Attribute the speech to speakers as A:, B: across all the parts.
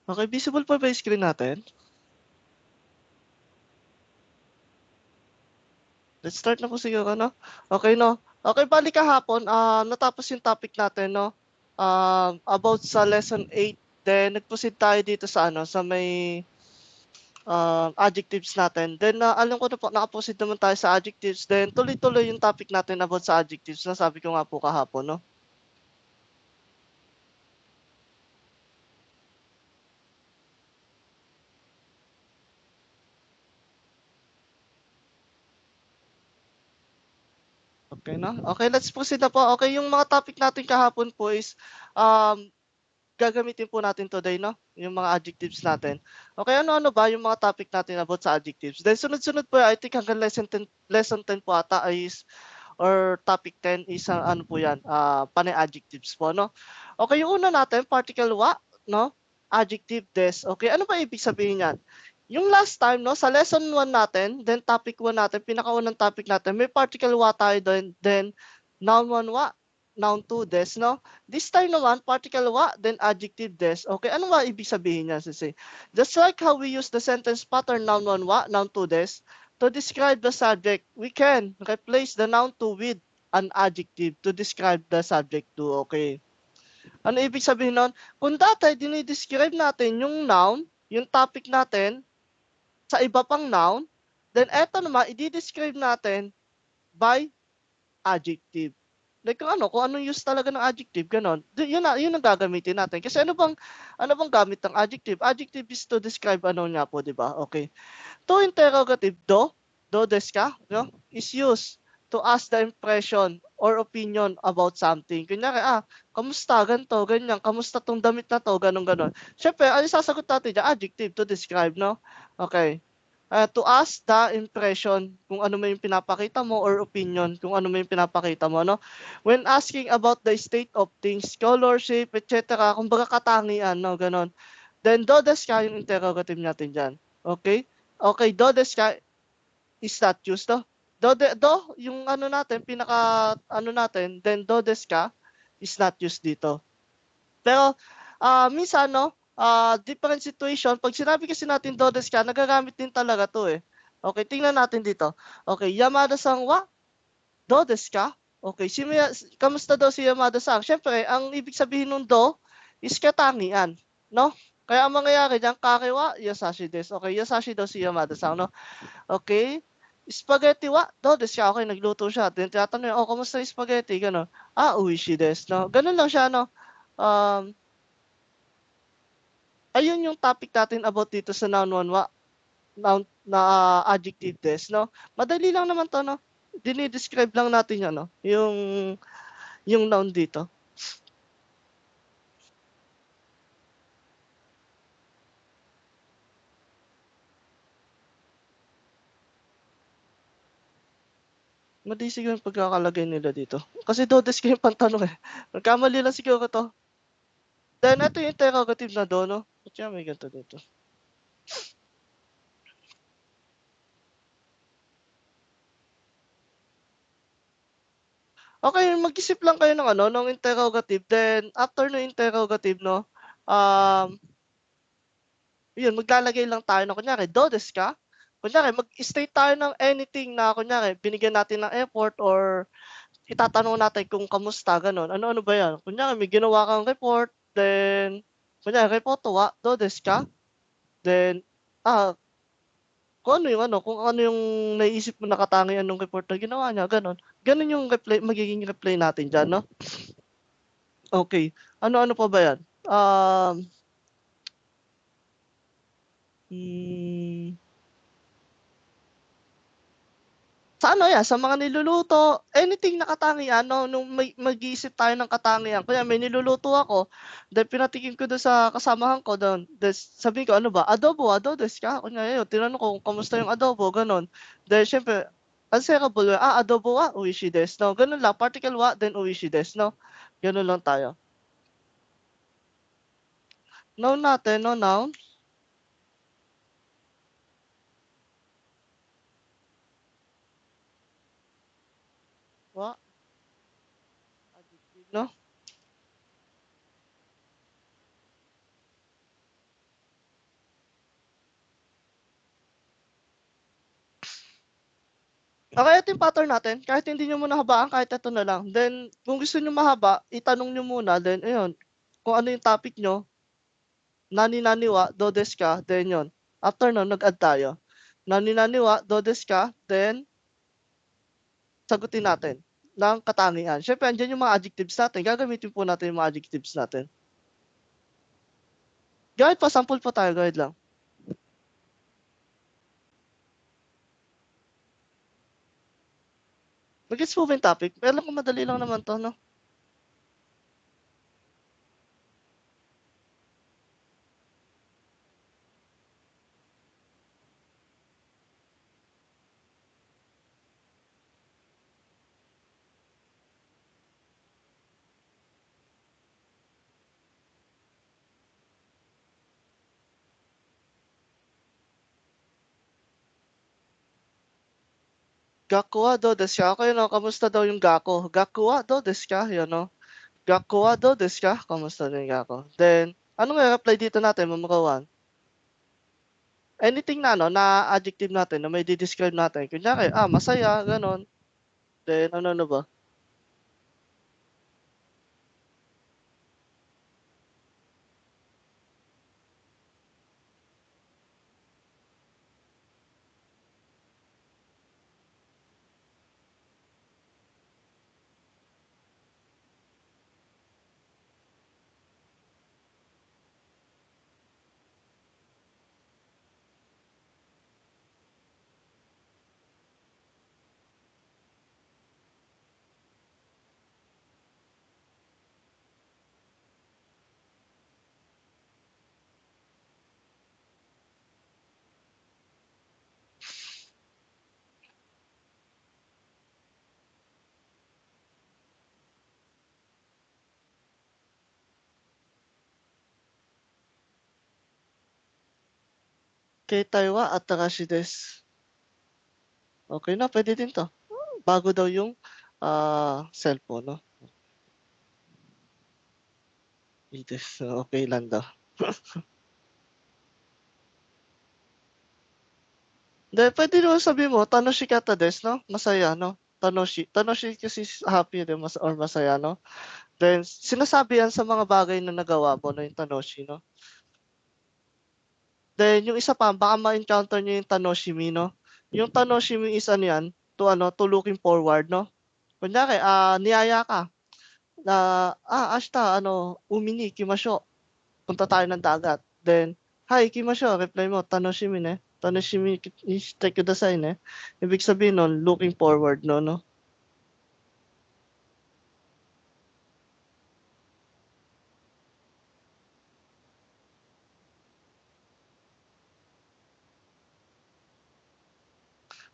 A: Okay, visible po ba yung screen natin? Let's start na po siguro, no? Okay, no? Okay, bali kahapon, natapos yung topic natin, no? About sa lesson 8. Then, nag-proceed tayo dito sa, sa may adjectives natin. Then, alam ko na po, nakaproceed naman tayo sa adjectives. Then, tuloy-tuloy yung topic natin about sa adjectives na sabi ko nga po kahapon, no? Okay, no? Okay, let's proceed na po. Okay, yung mga topic natin kahapon po is um, gagamitin po natin today, no? Yung mga adjectives natin. Okay, ano-ano ba yung mga topic natin about sa adjectives? Then sunod-sunod po, I think hanggang lesson 10 po ata is or topic 10 is ano po yan, panay adjectives po, no? Okay, yung una natin, particle wa, no? Adjective des. Okay, ano ba ibig sabihin yan? Yung last time, no, sa lesson 1 natin, then topic 1 natin, pinakaunang topic natin, may particle wa tayo doon, then noun 1 wa, noun 2 des, no? This time naman, particle wa, then adjective des. Okay, ano ba ibig sabihin niya, sisi? Just like how we use the sentence pattern noun 1 wa, noun 2 des, to describe the subject, we can replace the noun to with an adjective to describe the subject to. Okay. Ano ibig sabihin nun? Kung dati dinidescribe natin yung noun, yung topic natin, sa iba pang noun, then eto naman, i-describe natin by adjective. Like kung anong use talaga ng adjective, ganon. Yun ang gagamitin natin. Kasi ano bang gamit ng adjective? Adjective is to describe ano niya po, di ba? Okay. To interrogative, do des ka, no? Is used to ask the impression or opinion about something. Kunyari, kamusta, ganito, ganyan, kamusta tong damit na to, ganon, ganon. Siyempre, ano sasagot natin dyan? Adjective to describe, no? Okay. To ask the impression kung ano may yung pinapakita mo or opinion kung ano may yung pinapakita mo, no? When asking about the state of things, color, shape, etc., kumbaga katangian, no? Ganon. Then, do des ka yung interrogative natin dyan. Okay? Okay, do des ka is not used, no? Yung ano natin, pinaka, ano natin, then do des ka is not used dito. Pero, minsan, no, different situation, pag sinabi kasi natin do des ka, nagagamit din talaga to eh. Okay, tingnan natin dito. Okay, Yamada-san wa do des ka? Okay, kamusta daw si Yamada-san? Siyempre, ang ibig sabihin ng do is katangian, no? Kaya ang mangyayari diyan, kake wa yasashi desu. Okay, yasashi daw si Yamada-san, no? Okay. Spaghetti wa do desu ka? Okay, nagluto siya. Then tinatanong niya, kamusta yung spaghetti? Gano'n. Oishi desu, no? Ganun lang siya, no? Um, ayun yung topic natin about dito sa noun 1 wa, noun na adjective des, no? Madali lang naman 'to, no? Dinidescribe lang natin 'yan, no? Yung noun dito. Mali siguro yung pagkakalagay nila dito. Kasi do des ko yung pantanong eh. Nagkamali lang siguro 'to. Then ito yung interrogative na do, no? Ba't kaya may ganito dito? Okay, mag-isip lang kayo ng ano, ng interrogative. Then after ng interrogative, no? Um, yun, maglalagay lang tayo ng kunyari, do des ka? Kunyari, mag-state tayo ng anything na kunyari, binigyan natin ng effort or itatanong natin kung kamusta, gano'n. Ano-ano ba yan? Kunyari, may ginawa kang report, then, kunyari, report wa, do des ka? Then, kung ano yung naiisip mo na katangian ng report na ginawa niya, gano'n. Gano'n yung magiging reply natin dyan, no? Okay. Ano-ano pa ba yan? Hmm, sa ano yan, sa mga niluluto, anything na katangian, no, nung mag-iisip tayo ng katangian. Kaya may niluluto ako, then pinatikim ko doon sa kasamahan ko doon. Then sabi ko, ano ba, adobo des ka? Kunya yun, tinanong ko kung kamusta yung adobo, ganun. Then syempre, answerable, adobo wa, uishi des, no? Ganun lang, particle wa, then uishi des, no? Ganun lang tayo. Noun natin, no, noun, wa, adjective, no? Okey, ito yung pattern natin, kahit hindi niyo muna habaan, kahit ito na lang. Then kung gusto niyo mahaba, itanong niyo muna, then ayun, kung ano yung topic niyo, nani-nani wa, do desu ka, then yun. After nun nag-add tayo. Nani-nani wa, do desu ka, then sagutin natin ng katangian. Siyempre andiyan yung mga adjectives natin, gagamitin po natin yung mga adjectives natin. Guide po, sample po tayo, guide lang. Mag-gets po ba yung topic? Alam ko madali lang naman 'to 'no? Gakko wa do desu ka? Okay 'no, kamusta daw yung gakko? Gakko wa do desu ka? Yun 'no? Gakko wa do desu ka? Kamusta daw yung gakko? Then, anong i-apply dito natin, mamakawan? Anything na ano, na adjective natin na maide-describe natin. Kunyari, masaya, gano'n. Then ano-ano ba? Keitai wa atarashi desu. Okey na, puwede din 'to. Bago daw yung, cellphone 'no? I desu, okey lang daw. Hindi, puwede naman sabihin mo, "Tanoshikatta desu," 'no, masaya 'no? Tanoshi kasi happy 'di or masaya 'no? Then sinasabi yan sa mga bagay na nagawa mo 'no, yung tanoshi 'no? Then yung isa pa, baka ma-encounter niyo yung tanoshimi 'no? Yung tanoshimi is ano yan, to looking forward 'no? Kunyari, niyaya ka na, "Ashita umi ni ikimashou." Punta tayo ng dagat. Then, "Hi, ikimashou." Reply mo, "Tanoshimi ne. Tanoshimi ni shite kudasai ne." Ibig sabihin nun, looking forward 'no?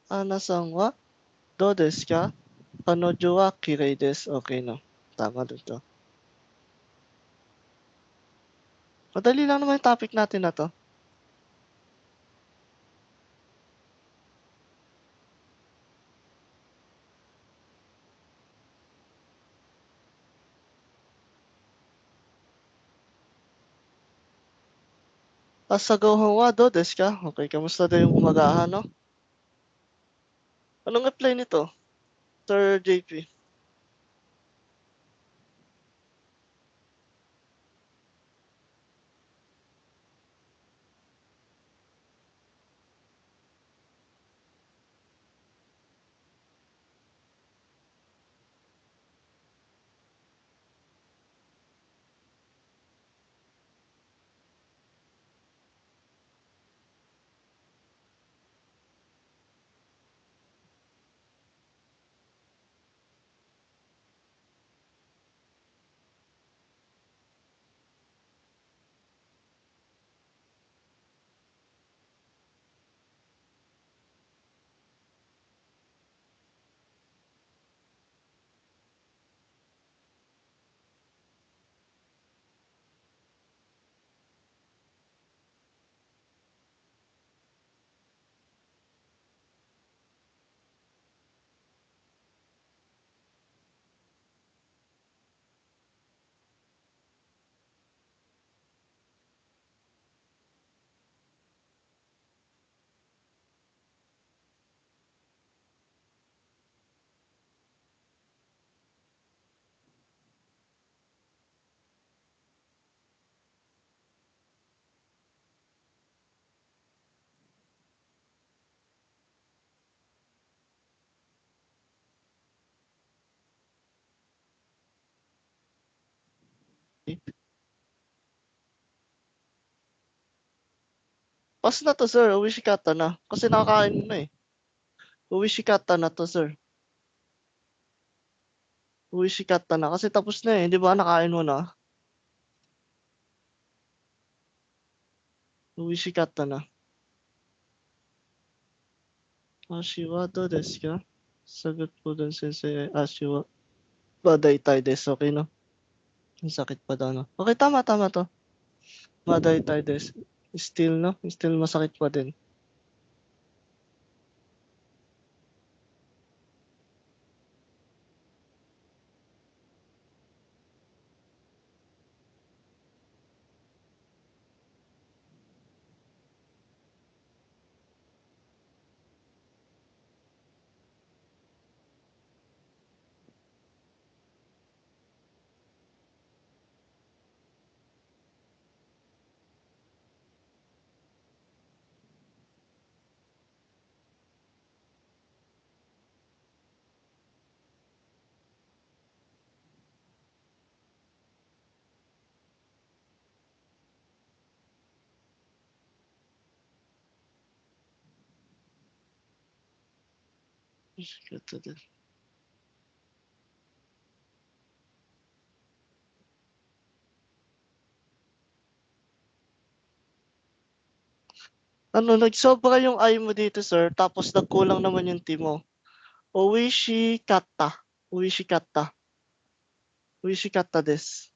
A: "Ana-san wa dou desu ka? Kanojo wa kirei desu." Okey 'no, tama din 'to. Madali lang naman yung topic natin na 'to. "Asagawa wa dou desu ka?" Okey, kamusta daw yung umagahan 'no? Anong reply nito, Sir JP? Pass na 'to sir, Uwishikata na. Kasi nakakain mo na, eh. Uwishikata na 'to sir. Uwishikata na kasi tapos na, eh, 'di ba nakain mo na? Uwishikata na. Ashi wa dou desu ka? Sagot po dun sensei ay ashi wa madaitai desu. Okey 'no? Ang sakit pa daw 'no? Okey, tama, tama 'to. Madaitai desu. Still 'no, still masakit pa din. Uwishikata desu. Ano, nagsobra yung I mo dito sir, tapos nagkulang naman yung T mo. Uwishikata. Uwishikata. Uwishikata desu.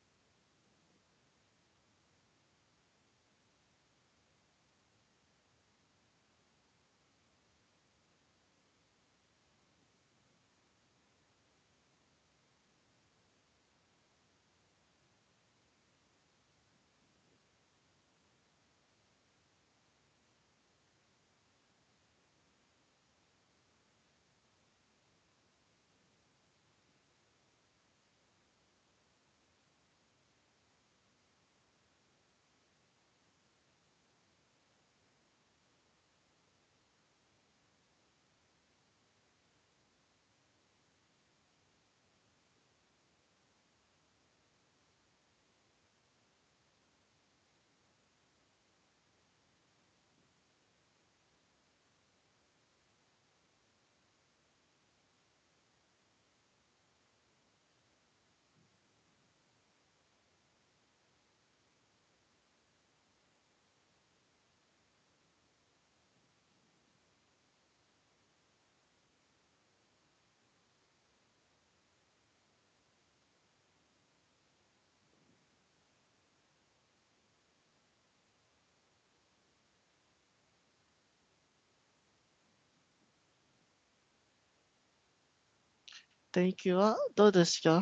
A: Thank you wa dou desu ka?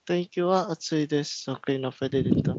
A: Thank you wa atsui desu. Okey na, puwede din 'to.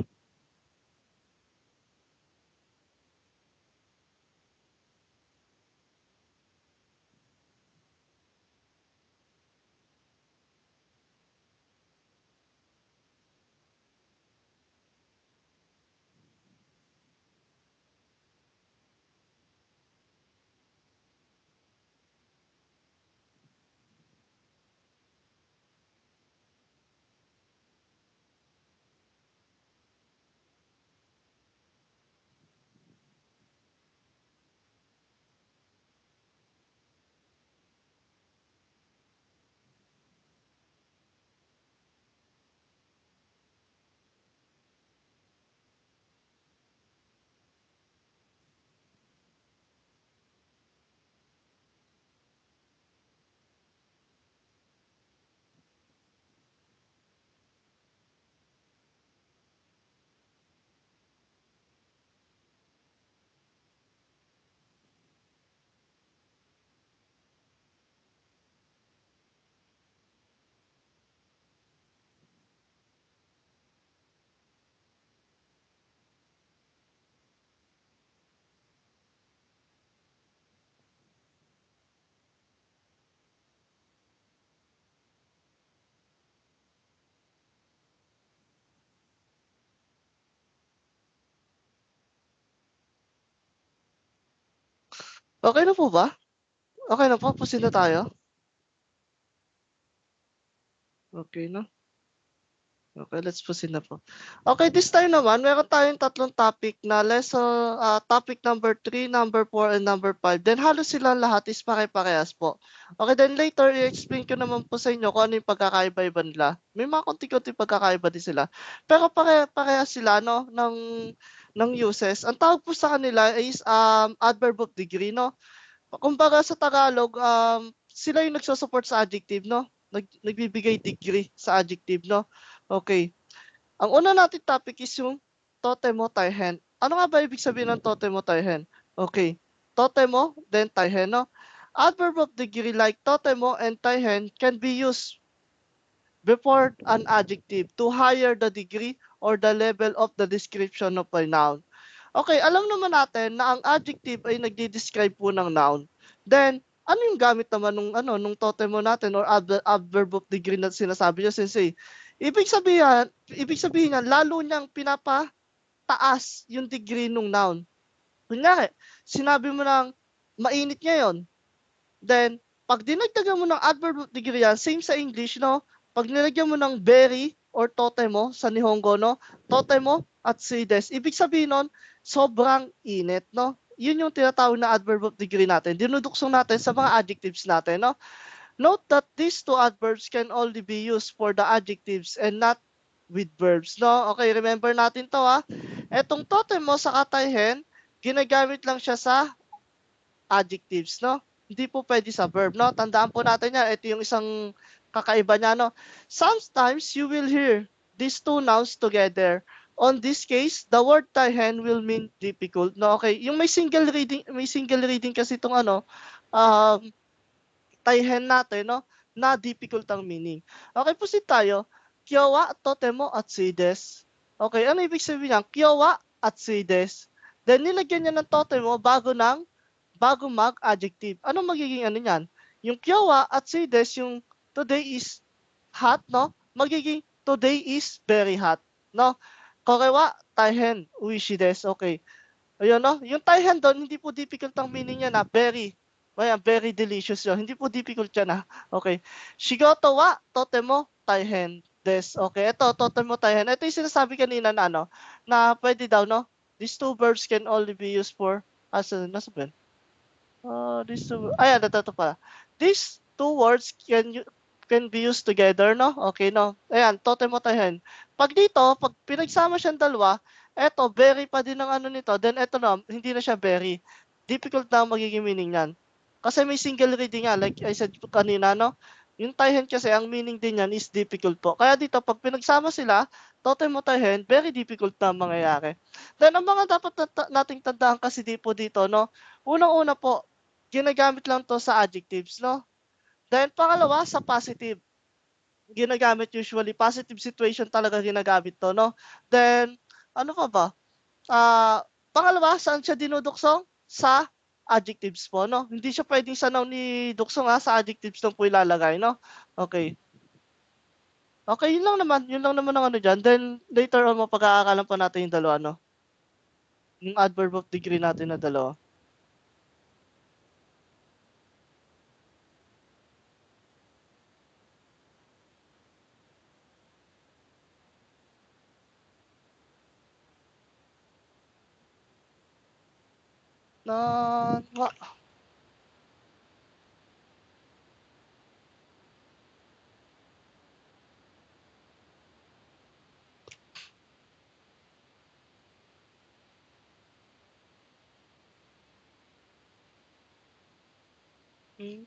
A: Okey na po ba? Okey na po, proceed na tayo? Okey na. Okay, let's proceed na po. Okay, this time naman meron tayong tatlong topic na topic number 3, number 4, and number 5. Then halos silang lahat is pare-parehas po. Okay, then later i-explain ko naman po sa inyo kung ano yung pagkakaiba-iba nila. May mga konti-konti pagkakaiba din sila. Pero pare-parehas sila no ng uses. Ang tawag po sa kanila is adverb of degree no. Kumbaga sa Tagalog sila yung nagso-support sa adjective no. Nagbibigay degree sa adjective no. Okay. Ang una nating topic is yung totemo taihen. Ano nga ba ibig sabihin ng totemo taihen? Okay. Totemo, then taihen, no? Adverb of degree like totemo and taihen can be used before an adjective to higher the degree or the level of the description of a noun. Okay, alam naman natin na ang adjective ay nagde-describe po ng noun. Then, ano yung gamit naman nung totemo natin or adverb of degree na sinasabi niya, sensei? Ibig sabihin niyan, lalo niyang pinapataas yung degree nung noun. Kunyari, sinabi mo ng mainit ngayon. Then, pag dinagdagan mo ng adverb of degree yan, same sa English, no? Pag nilagyan mo ng very or totemo sa Nihongo, no? Totemo at sides. Ibig sabihin nun, sobrang init, no? Yun yung tinatawag na adverb of degree natin. Dinuduksong natin sa mga adjectives natin, no? Note that these two adverbs can only be used for the adjectives and not with verbs, no? Okay, remember natin to, ha? Etong totemo sa katayhen, ginagamit lang siya sa adjectives, no? Hindi po pwede sa verb, no? Tandaan po natin yan. Ito yung isang kakaiba niya, no? Sometimes you will hear these two nouns together. On this case, the word taihen will mean difficult, no? Okay, yung may single reading kasi itong um, taihen natin, no? Na difficult ang meaning. Okay, proceed tayo. Kyowa, totemo, at sides. Okay, ano ibig sabihin niyan? Kyowa at sides. Then, nilagyan niya ng totemo bago mag-adjective. Ano magiging ano niyan? Yung kyowa at sides, yung today is hot, no? Magiging today is very hot, no? Korewa, taihen, uishi desu. Okay. Ayun, no? Yung taihen doon, hindi po difficult ang meaning niya na very. Ayan, very delicious yun. Hindi po difficult yan, ha? Okay. Shigoto wa totemo taihen desu. Okay, ito, totemo taihen. Ito yung sinasabi kanina na na pwede daw, no? These two verbs can only be used for, nasa ba? Ayan, ito pala. These two words can be used together, no? Okay, no? Ayan, totemo taihen. Pag dito, pag pinagsama siyang dalawa, eto, very pa din ang ano nito. Then eto na, hindi na siya very. Difficult na ang magiging meaning niyan. Kasi may single reading nga, like I said kanina, no? Yung taihen kasi, ang meaning din yan is difficult po. Kaya dito, pag pinagsama sila, totemo taihen, very difficult na ang mangyayari. Then, ang mga dapat nating tandaan kasi di po dito, no? Unang-una po, ginagamit lang 'to sa adjectives, no? Then pangalawa, sa positive, ginagamit usually, positive situation talaga ginagamit 'to, no? Then, ano pa ba? Pangalawa, saan siya dinuduksong? Sa adjectives po, no? Hindi siya pwedeng sa noun iduksong, sa adjectives lang po ilalagay, no? Okay. Okay, yun lang naman ang ano diyan. Then later on mapag-aaralan pa natin yung dalawa, no? Yung adverb of degree natin na dalawa. Na hmm.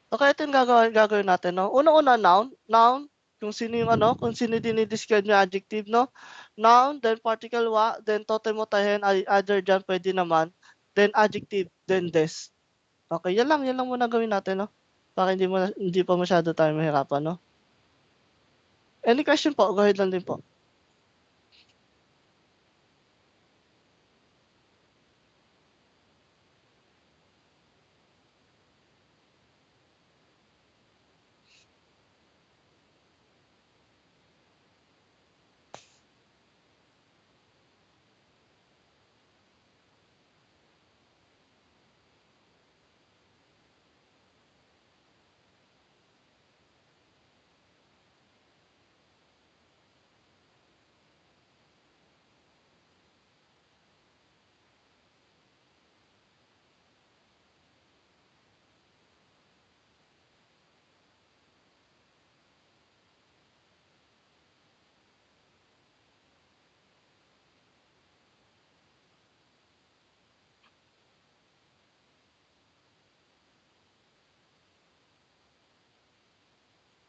A: Okay, ito yung gagawin natin, no? Unang-una, noun, kung sino yung kung sino dinidescribe yung adjective, no? Noun, then particle wa, then totem mo tahin, other dyan, pwede naman. Then adjective, then des. Okay, yan lang muna gawin natin, no? Para hindi pa masyado tayo mahirapan, no? Any question po? Go ahead lang din po.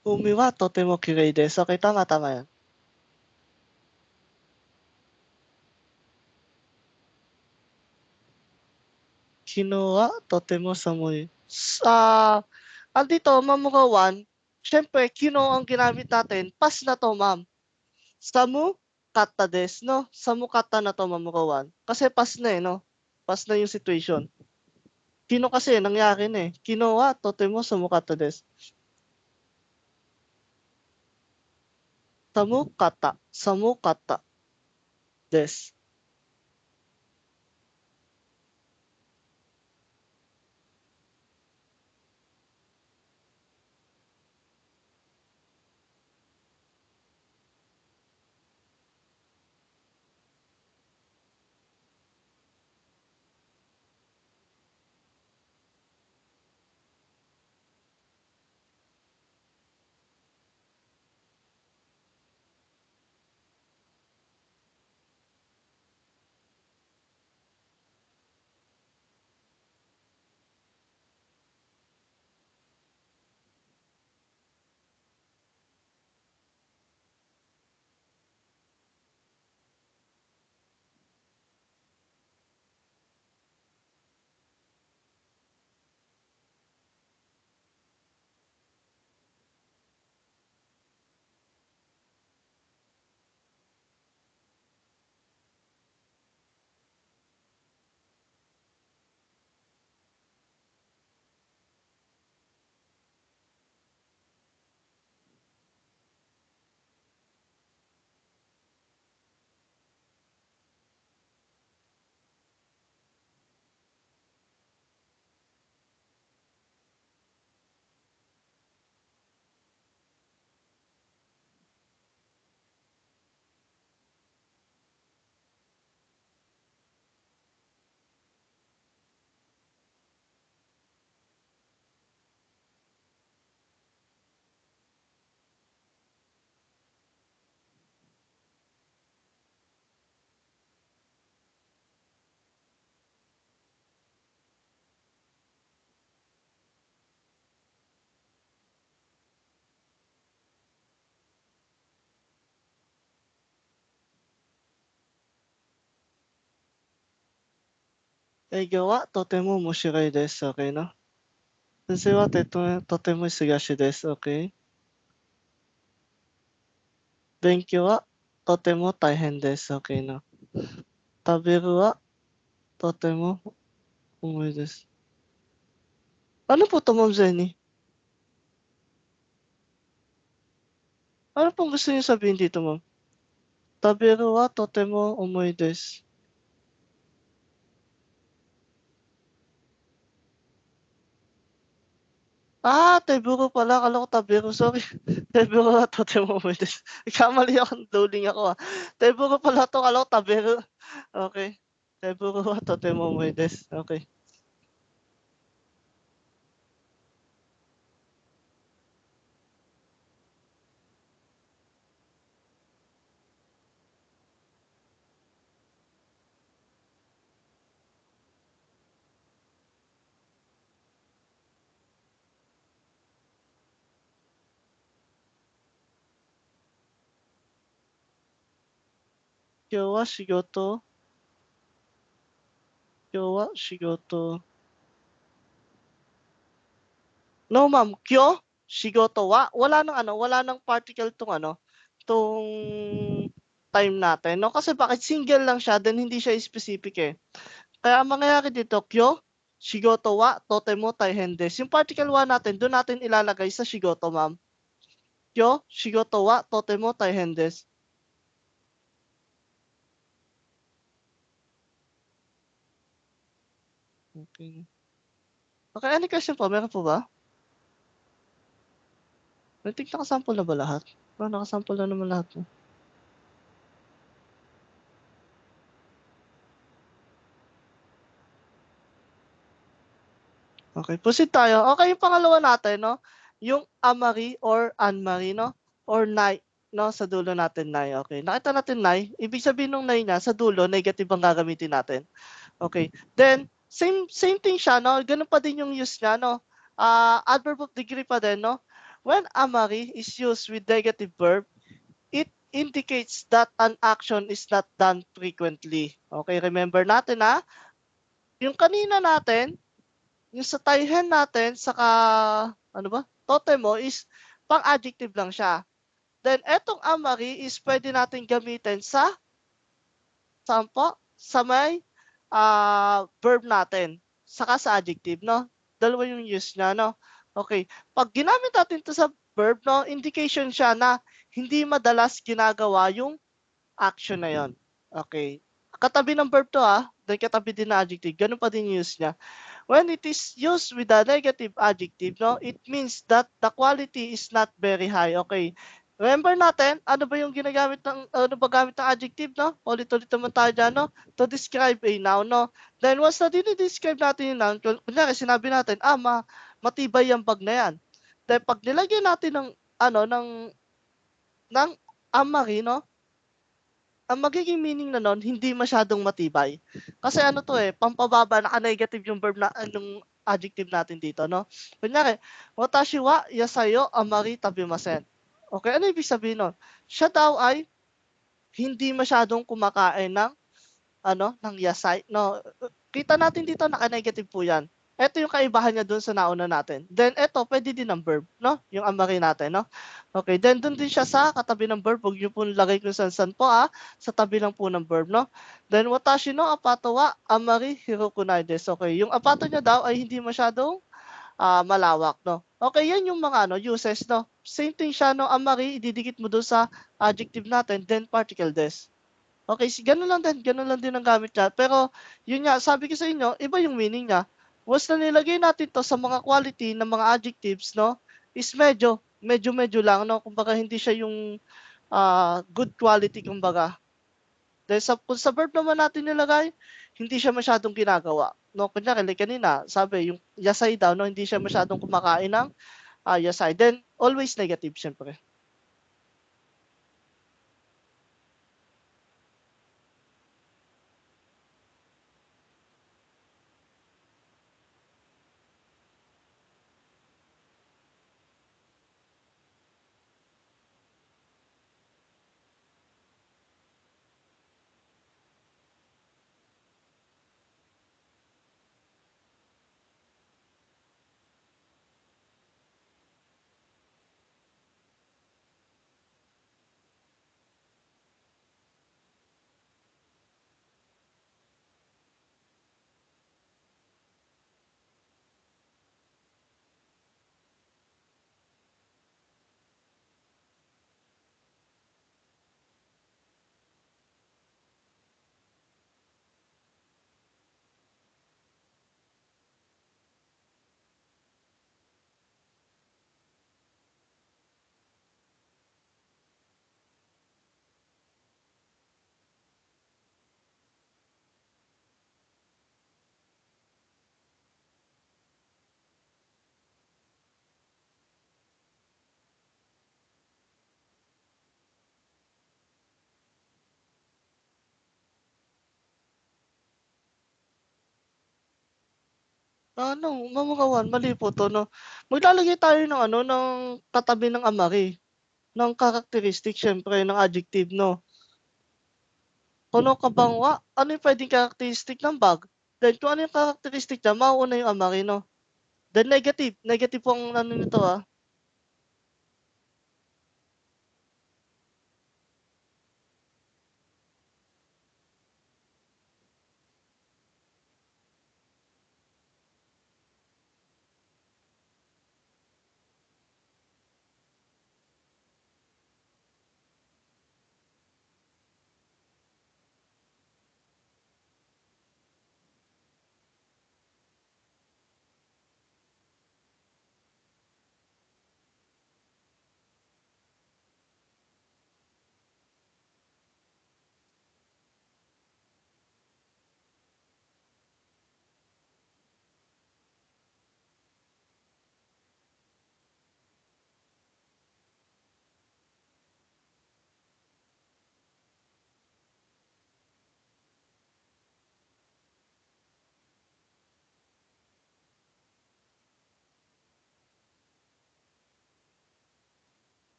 A: Umi wa totemo kirei desu. Okay, tama, tama yan. Kino wa totemo samui. Andito, mamukawan, syempre, kino ang ginamit natin, past na to, ma'am. Samu kata desu, no? Samu kata na to, mamukawan. Kasi past na eh, no? Past na yung situation. Kino kasi, nangyari na eh. Kino wa totemo samu kata desu. Samu kata desu. Eigo wa totemo omoshirai desu. Okay, no? Sensei wa totemo sugashi desu. Okay. Benkyou wa totemo taihen desu. Okay, no? Taberu wa totemo umoi desu. Ano po to, Ma'am Zenny? Ano pong gusto niyo sabihin dito, ma'am? Taberu wa totemo umoi desu. Teburu pala. Akala ko taberu. Sorry. Teburu wa totemo umoi desu. Nagkamali ako. Dueling ako ah. Teburu pala to. Akala ko taberu. Okay. Teburu wa totemo umoi desu. Okay. Kyou wa shigoto. Kyou wa shigoto. No, ma'am. Kyo, shigoto wa. Wala nang particle tong tong time natin, no? Kasi bakit single lang siya, then hindi siya specific eh. Kaya ang mangyayari dito, kyo, shigoto wa, totemo taihen desu. Yung particle wa natin, doon natin ilalagay sa shigoto, ma'am. Kyo, shigoto wa, totemo taihen desu. Okay. Okay, any question po? Meron po ba? I think nakasample na ba lahat? Nakasample na naman lahat. No? Okay, proceed tayo. Okay, yung pangalawa natin, no? Yung amari or anmari, no? Or nai, no? Sa dulo natin, nai. Okay, nakita natin nai. Ibig sabihin nung nai niya, sa dulo, negative ang gagamitin natin. Okay, then, same thing siya, no? Ganun pa din yung use niya, no? Adverb of degree pa din, no? When amari is used with negative verb, it indicates that an action is not done frequently. Okay, remember natin ha, yung kanina natin, yung sa tayhen natin, saka, ano ba, totem mo is pang-adjective lang siya. Then, etong amari is pwede natin gamitin sa, saan po? Sa may verb natin, saka sa adjective, no? Dalawa yung use niya, no? Okay. Pag ginamit natin to sa verb, no, indication siya na hindi madalas ginagawa yung action na yon. Okay. Katabi ng verb to then katabi din na adjective. Ganun pa din yung use niya. When it is used with a negative adjective, no, it means that the quality is not very high. Okay. Remember natin, ano ba yung ginagamit ng, ano ba gamit ng adjective, no? Ulit-ulit naman tayo dyan, no? To describe a noun, no? Then once na dinidescribe natin yung noun, kunyari sinabi natin, matibay yung bag na yan. Then pag nilagyan natin ng, ano, ng amari, no? Ang magiging meaning na nun, hindi masyadong matibay. Kasi ano to pampababa, naka-negative yung verb na anong adjective natin dito, no? Kunyari, watashi wa yasayo amari tabimasen. Okay, ano ibig sabihin nun? Siya daw ay hindi masyadong kumakain ng ng yasay, no? Kita natin dito naka-negative po 'yan. Ito yung kaibahan niya doon sa nauna natin. Then ito pwede din ng verb, no? Yung amari natin, no? Okay, then doon din siya sa katabi ng verb. Huwag niyo po lagay kung saan po sa tabi lang po ng verb, no? Then watashi no apato wa amari hirokunai desu. Okay, yung apato niya daw ay hindi masyadong malawak, no? Okay, yan yung mga uses, no? Same thing siya, no? Amari, ididikit mo doon sa adjective natin, then particle des. Okay, gano'n lang din ang gamit niya. Pero yun nga, sabi ko sa inyo, iba yung meaning niya. Once na nilagay natin 'to sa mga quality ng mga adjectives 'no, is medyo lang 'no, kumbaga hindi siya yung, good quality kumbaga. Dahil kung sa verb naman natin nilagay, hindi siya masyadong ginagawa 'no. Kunyari like kanina, sabi yung yasay daw 'no, hindi siya masyadong kumakain ng, yasay. Then always negative siyempre. Mamukawan, mali po 'to 'no. Maglalagay tayo ng ng katabi ng amari, ng characteristic siyempre ng adjective 'no. Kuno ka bang ano yung puwedeng characteristic ng bag? Then kung ano yung characteristic niya mauuna yung amari 'no. Then negative po ang ano nito,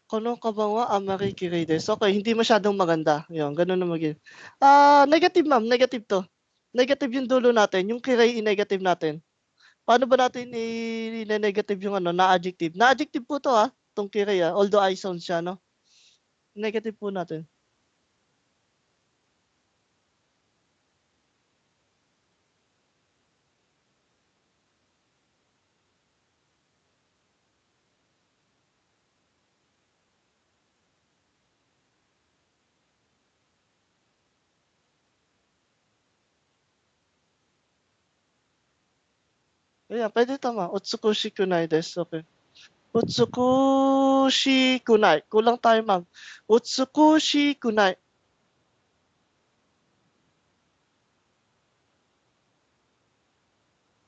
A: Kono ka ba wa amari kirei desu. Okey, hindi masyadong maganda, 'yun gano'n na negative ma'am, negative 'to. Negative yung dulo natin, yung kirei i-negative natin. Paano ba natin ine-negative yung ano, na-adjective? Na-adjective po 'to, 'tong kirei, although I sound siya 'no. Negative po natin. Ayan, puwede tama, Utsukushi kunai desu, okey. Utsukushi kunai, kulang tayo ma'am. Utsukushi kunai,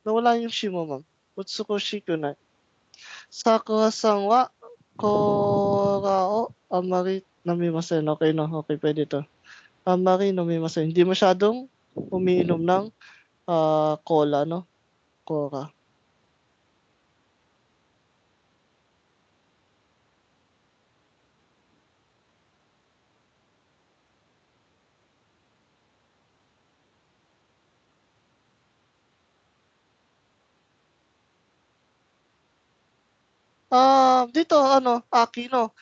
A: nawala yung shi mo ma'am. Utsukushi kunai. Sakura-san wa korao amari namimasen. Okey 'no, okey puwede 'to. Amari namimasen, hindi masyadong umiinom ng, cola 'no, Coca. Dito ano, Aki 'no,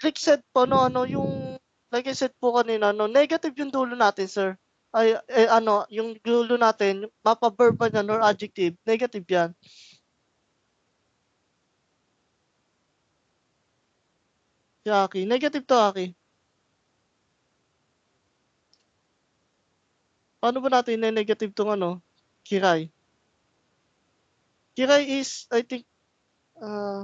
A: like said po 'no, ano yung like I said po kanina 'no, negative yung dulo natin sir. Ano, yung dulo natin mapa-verb man yan or adjective, negative yan. Si Aki, negative 'to Aki. Paano ba natin ine-negative 'tong ano, kiray? Kiray is I think, ah,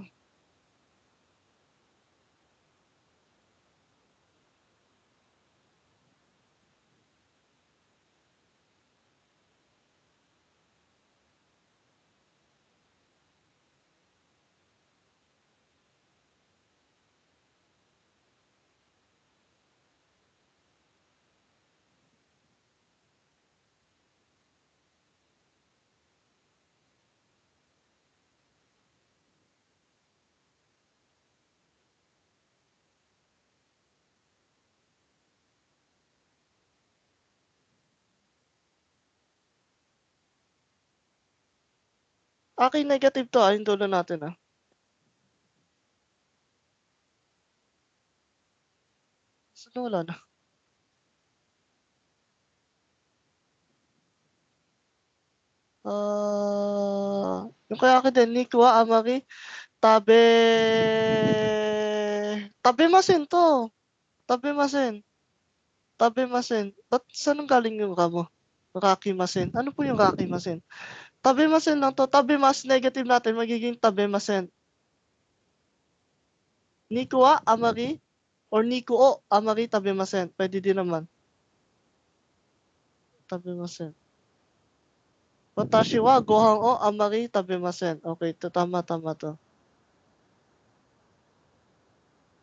A: Aki negative 'to, yung dulo natin, Saan nawala na? Yung kay Aki din, ni wa amari tabe tabemasen 'to, tabemasen, tabemasen. Ba't saan galing yung ka mo? Rakimasen, ano po yung rakimasen? Tabemasen lang 'to, tabemas negative natin magiging tabemasen. Niku wa amari or niku o amari tabemasen, puwede din naman, tabemasen. Watashi wa gohan o amari tabemasen. Okey 'to, tama, tama 'to.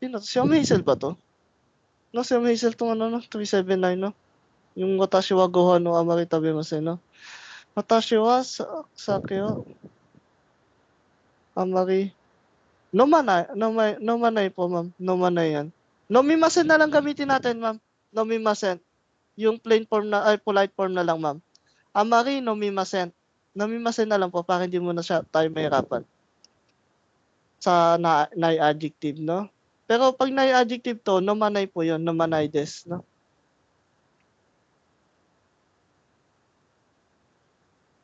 A: Sino 'to, si Ma'am Hazel ba 'to? 'No, si Ma'am Hazel 'tong ano 'no, 379 'no? Yung watashi wa gohan o amari tabemasen 'no? Watashi wa sake o amari nomanai po ma'am, nomanai yan. Nomimasen na lang gamitin natin ma'am, nomimasen. Yung plain form na ay polite form na lang ma'am. Amari nomimasen. Nomimasen na lang po para hindi mo na tayo mahirapan sa nai-adjective 'no. Pero 'pag nai-adjective 'to, nomanai po yun, nomanai desu 'no.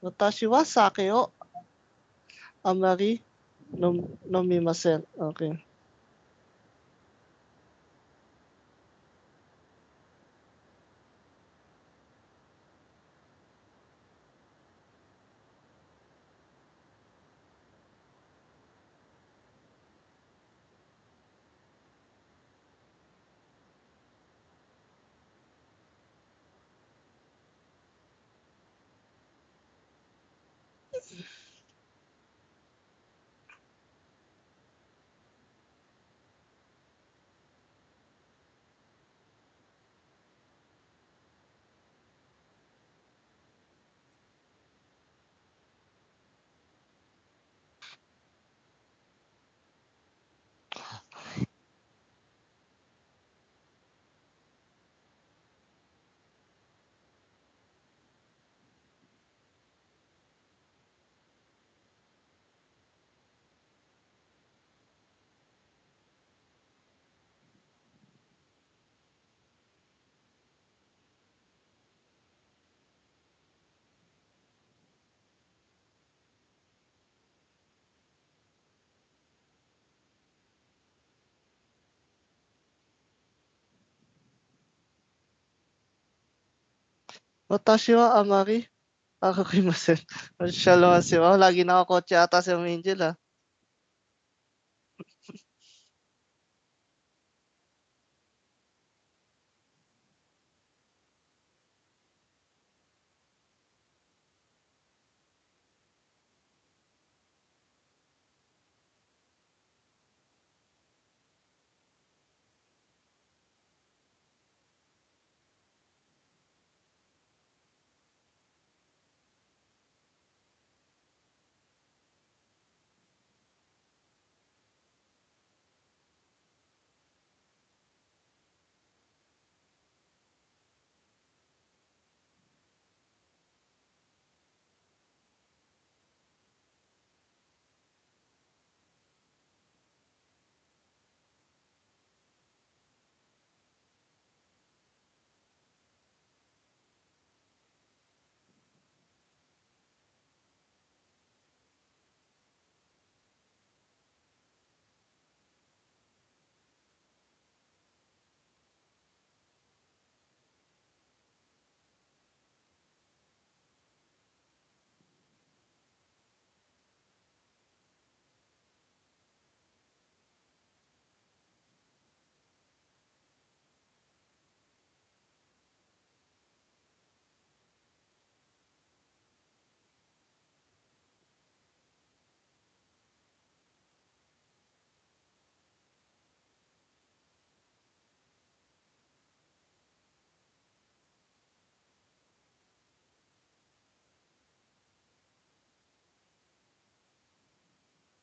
A: Watashi wa sake o amari nomimasen. Okey. Watashi wa amari akakimasen. Masyaallah wa lagi nakakotse ata si Ma'am Angel, ah.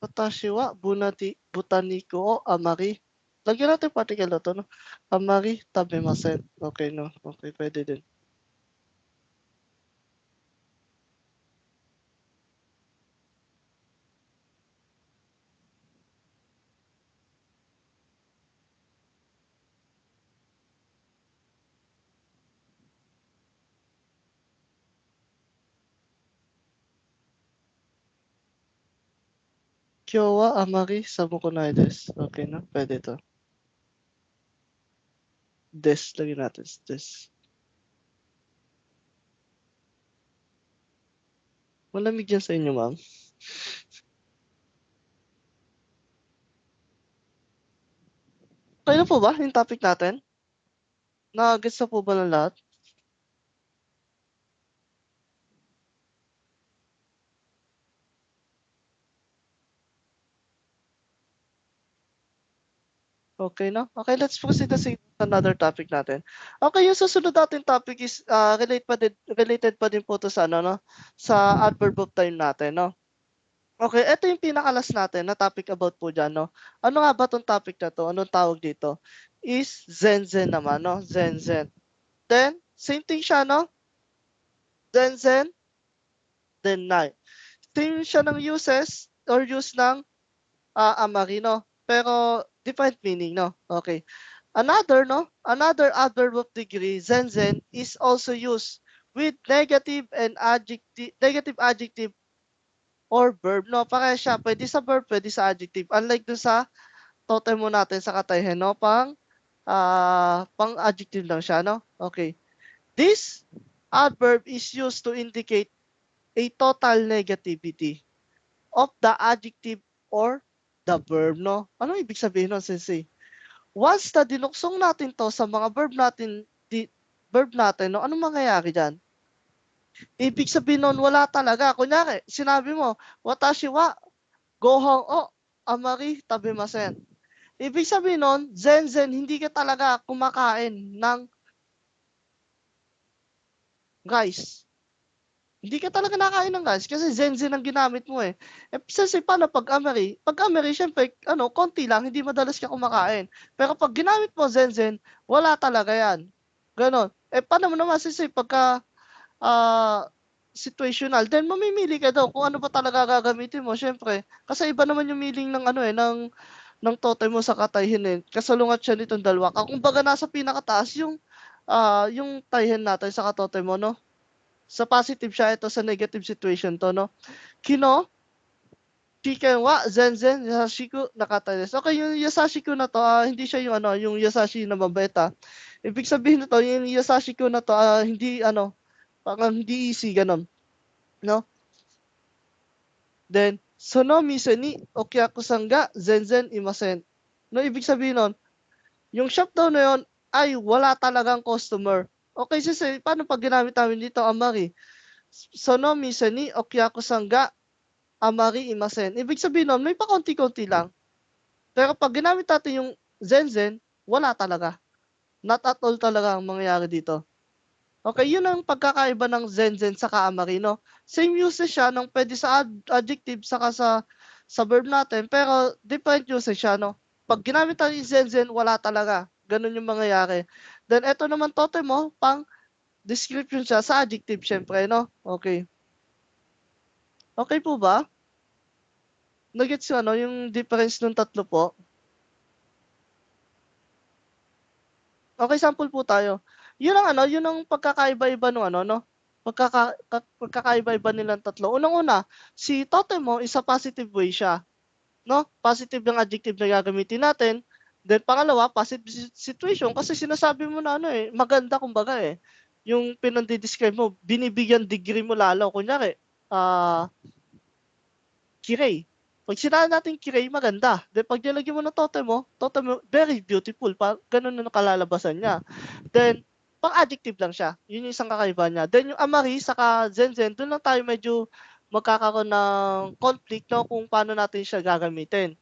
A: 私は豚肉をあまり lagyan natin particle na 'to 'no, amari tabemasen. Okey 'no, okey puwede din. Kyou wa amari samukunai desu. Okey 'no, puwede 'to. Desu lagyan natin, desu. Malamig diyan sa inyo, ma'am? Okey na po ba yung topic natin? Na-gets na po ba ng lahat? Okey 'no, okey let's proceed na another topic natin. Okey yung susunod nating topic is, related pa din po 'to sa ano 'no, sa adverb of time natin 'no. Okey, eto yung pinaka-last natin na topic about po diyan 'no. Ano nga ba 'tong topic na 'to, anong tawag dito? Is zenzen naman 'no, zenzen. Then same thing siya 'no, zenzen, then nai. Same siya ng uses or use ng, amari 'no, pero different meaning 'no, okey. Another 'no, another adverb of degree, zenzen, is also used with negative adjective or verb 'no, parehas siya puwede sa verb, puwede sa adjective. Unlike dun sa totem mo natin sa katayhen 'no, pang-adjective lang siya 'no, okey. This adverb is used to indicate a total negativity of the adjective or the verb 'no. Anong ibig sabihin nun, sensei? Once na dinuksong natin 'to sa mga verb natin 'no, anong mangyayari diyan? Ibig sabihin nun wala talaga. Kunyari sinabi mo, "Watashi wa gohan o amari tabemasen." Ibig sabihin nun, zenzen hindi ka talaga kumakain ng rice. Hindi ka talaga nakakain ng rice kasi zenzen ang ginamit mo, eh. Eh, siyempre paano 'pag amari? 'Pag amari siyempre ano, konti lang, hindi madalas ka kumakain. Pero 'pag ginamit mo zenzen, wala talaga 'yan, gano'n. Eh, paano mo naman siyempre pagka, ah, situational, then mamimili ka daw kung ano ba talaga gagamitin mo siyempre. Kasi iba naman yung meaning ng ano, eh, ng totem mo sa katayhin, eh. Kasalungat siya nitong dalawa. Kumbaga nasa pinakataas yung tayhin natin saka totem mo 'no. Sa positive siya, ito sa negative situation 'to 'no. Kino, chicken wa zenzen yasashiku nakata desu. Okey yung yasashiku na 'to, hindi siya yung ano, yung Yasashi na mabait, ah. Ibig sabihin nito yung Yasashiku na 'to, hindi ano, Parang hindi easy gano'n, 'no? Then, "Sonomise ni Okyakusan ga zenzen imasen." No, ibig sabihin nun, yung shop daw na yun ay wala talagang customer. Okey sise paano 'pag ginamit namin dito amari? "Sonomise ni Okyakusan ga amari imasen." Ibig sabihin nun may pakonti-konti lang. Pero 'pag ginamit natin yung zenzen, wala talaga. Not at all talaga ang mangyayari dito. Okey, yun ang pagkakaiba ng zenzen saka amari 'no. Same usage siya ng puwede sa adjective saka sa verb natin, pero different usage siya 'no. 'Pag ginamit natin yung zenzen, wala talaga, gano'n yung mangyayari. Then eto naman totemo, pang-description siya sa adjective siyempre 'no. Okey. Okey po ba? Na-gets yung ano, yung difference nung tatlo po? Okey, sample po tayo. Yun ang ano, yun ang pagkakaiba-iba nung ano 'no, pagkakaiba-iba nilang tatlo. Unang-una, si Totemo is a positive way siya 'no, positive yung adjective na gagamitin natin. Then pangalawa, positive situation kasi sinasabi mo na ano, eh, maganda kumbaga, eh. Yung pinande-describe mo, binibigyan degree mo lalo. Kunyari, ah, kirey. 'Pag sinabi nating kirey, maganda. Then 'pag nilagyan mo ng Totemo, very beautiful, gano'n na kalalabasan niya. Then, pang-adjective lang siya, yun yung isang kakaiba niya. Then yung Amari saka Zenzen dun lang tayo medyo magkakaroon ng conflict 'no, kung paano natin siya gagamitin.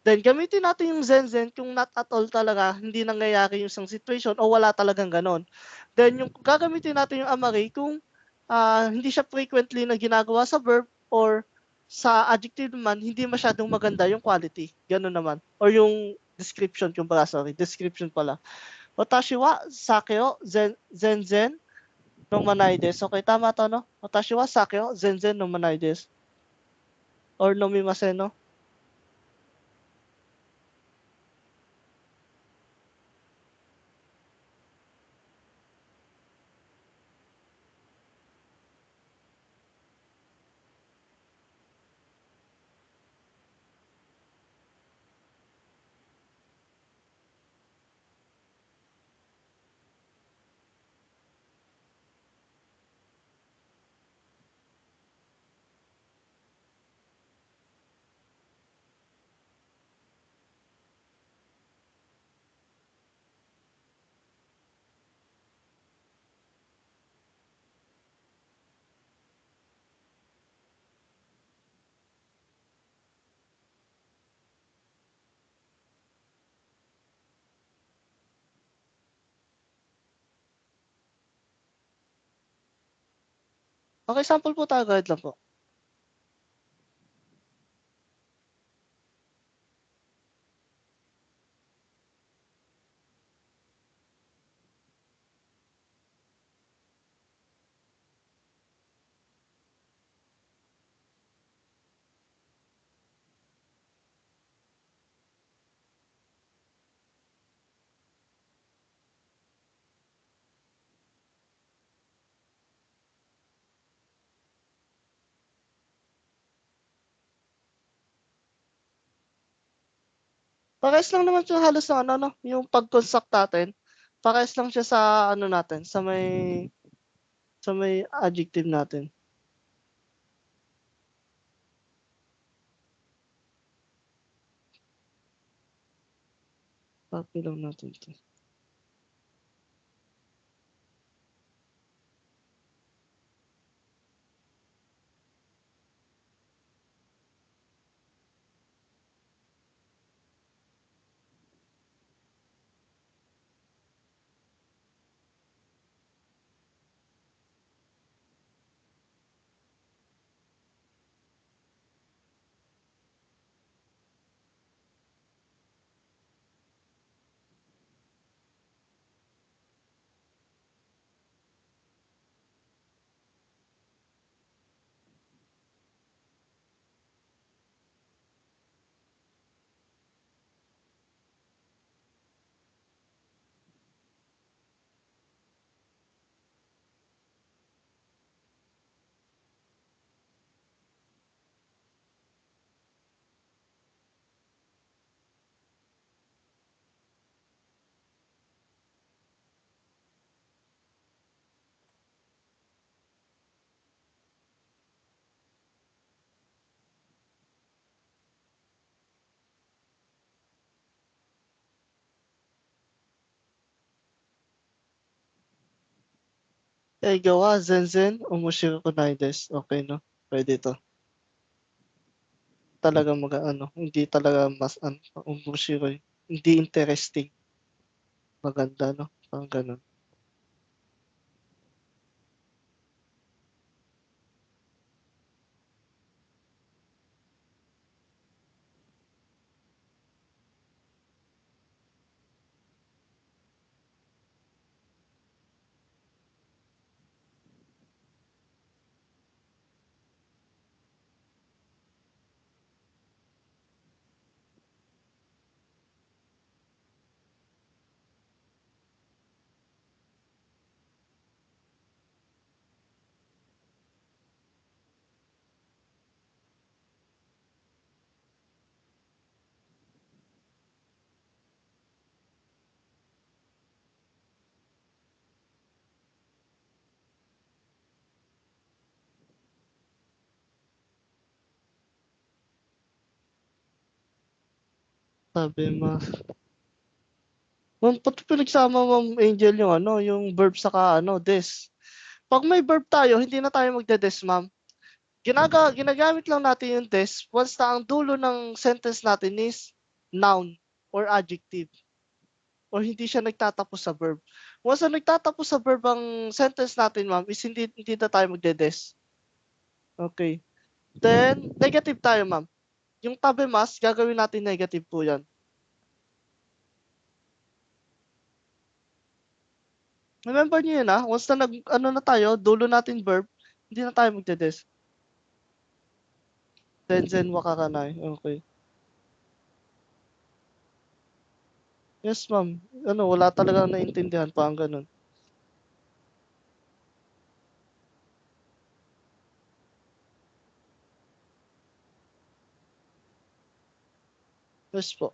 A: Then gamitin natin yung Zenzen kung not at all talaga hindi nangyayari yung isang situation o wala talagang gano'n. Then yung gagamitin natin yung Amari kung, hindi siya frequently na ginagawa sa verb or sa adjective naman hindi masyadong maganda yung quality, gano'n naman or yung description kumbaga, sorry, description pala. Watashi wa sake o zenzen nomanai desu. Okey, tama 'to 'no? Watashi wa sake o zenzen nomanai desu or nomimasen 'no? Okey, sample po tayo, guide lang po. Parehas lang naman siya halos ng ano 'no, yung pag-construct natin, parehas lang siya sa ano natin, sa may adjective natin. Copy lang natin 'to. Eigawa, zenzen, umushiro kunai desu. Okey 'no, puwede 'to. Talagang ano, hindi talaga mas ano, umushiro, hindi interesting, maganda 'no, parang gano'n. Sabi mo ba't pinagsama Ma'am Angel yung ano, yung verb saka ano, des? 'Pag may verb tayo hindi na tayo magde-des Ma'am. Ginagamit lang natin yung des once na ang dulo ng sentence natin is noun or adjective or hindi siya nagtatapos sa verb. Once na nagtatapos sa verb ang sentence natin Ma'am is hindi hindi na tayo magde-des. Okey. Then negative tayo Ma'am. Yung tabemas gagawin natin negative po 'yan. Remember niyo 'yun, once na nag-ano na tayo, dulo natin verb, hindi na tayo magde-des. Zenzen wa kakanai, okey. Yes ma'am, ano wala talagang naintindihan parang gano'n. Yes po.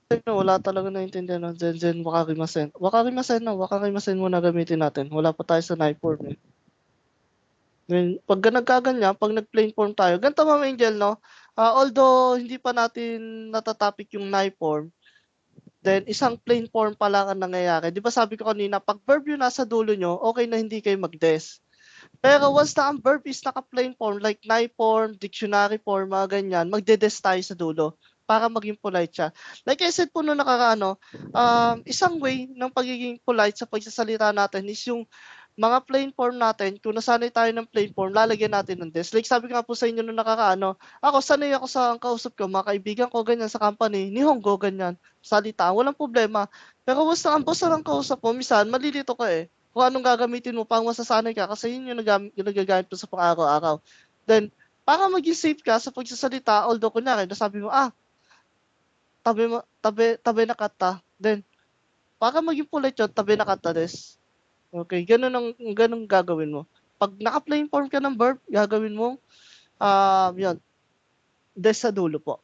A: Ano wala talagang naintindihan ng Zenzen wakarimasen. Wakarimasen na, wakarimasen muna gamitin natin, wala pa tayo sa nai form, eh. Then 'pag nagkaganyan, 'pag nag-plain form tayo ganito Ma'am Angel 'no, although hindi pa natin nata-topic yung nai form, then isang plain form pa lang ang nangyayari. 'Di ba sabi ko kanina 'pag verb yung nasa dulo niyo, okey na hindi kayo mag-des. Pero once na ang verb is naka-plain form like nai form, dictionary form, mga ganyan, magde-des tayo sa dulo para maging polite siya. Like I said po nung nakaraan 'no, isang way ng pagiging polite sa pagsasalita natin is yung mga plain form natin, kung nasanay tayo ng plain form, lalagyan natin ng des. Like sabi ko nga po sa inyo nung nakaraan 'no, ako sanay ako sa ang kausap ko, mga kaibigan ko ganyan sa company, "Nihongo," ganyan, salita, walang problema. Pero once na ang boss na ng kausap mo, minsan malilito ka, eh kung anong gagamitin mo, parang masasanay ka kasi yun yung nagagamit mo sa pang-araw-araw. Then, para maging safe ka sa pagsasalita, although kunyari nasabi mo, tabi na kata, then para maging polite yun, tabi na kata des. Okay, ganun gagawin mo. 'Pag naka-plain form ka ng verb, gagawin mo, yun, des sa dulo po.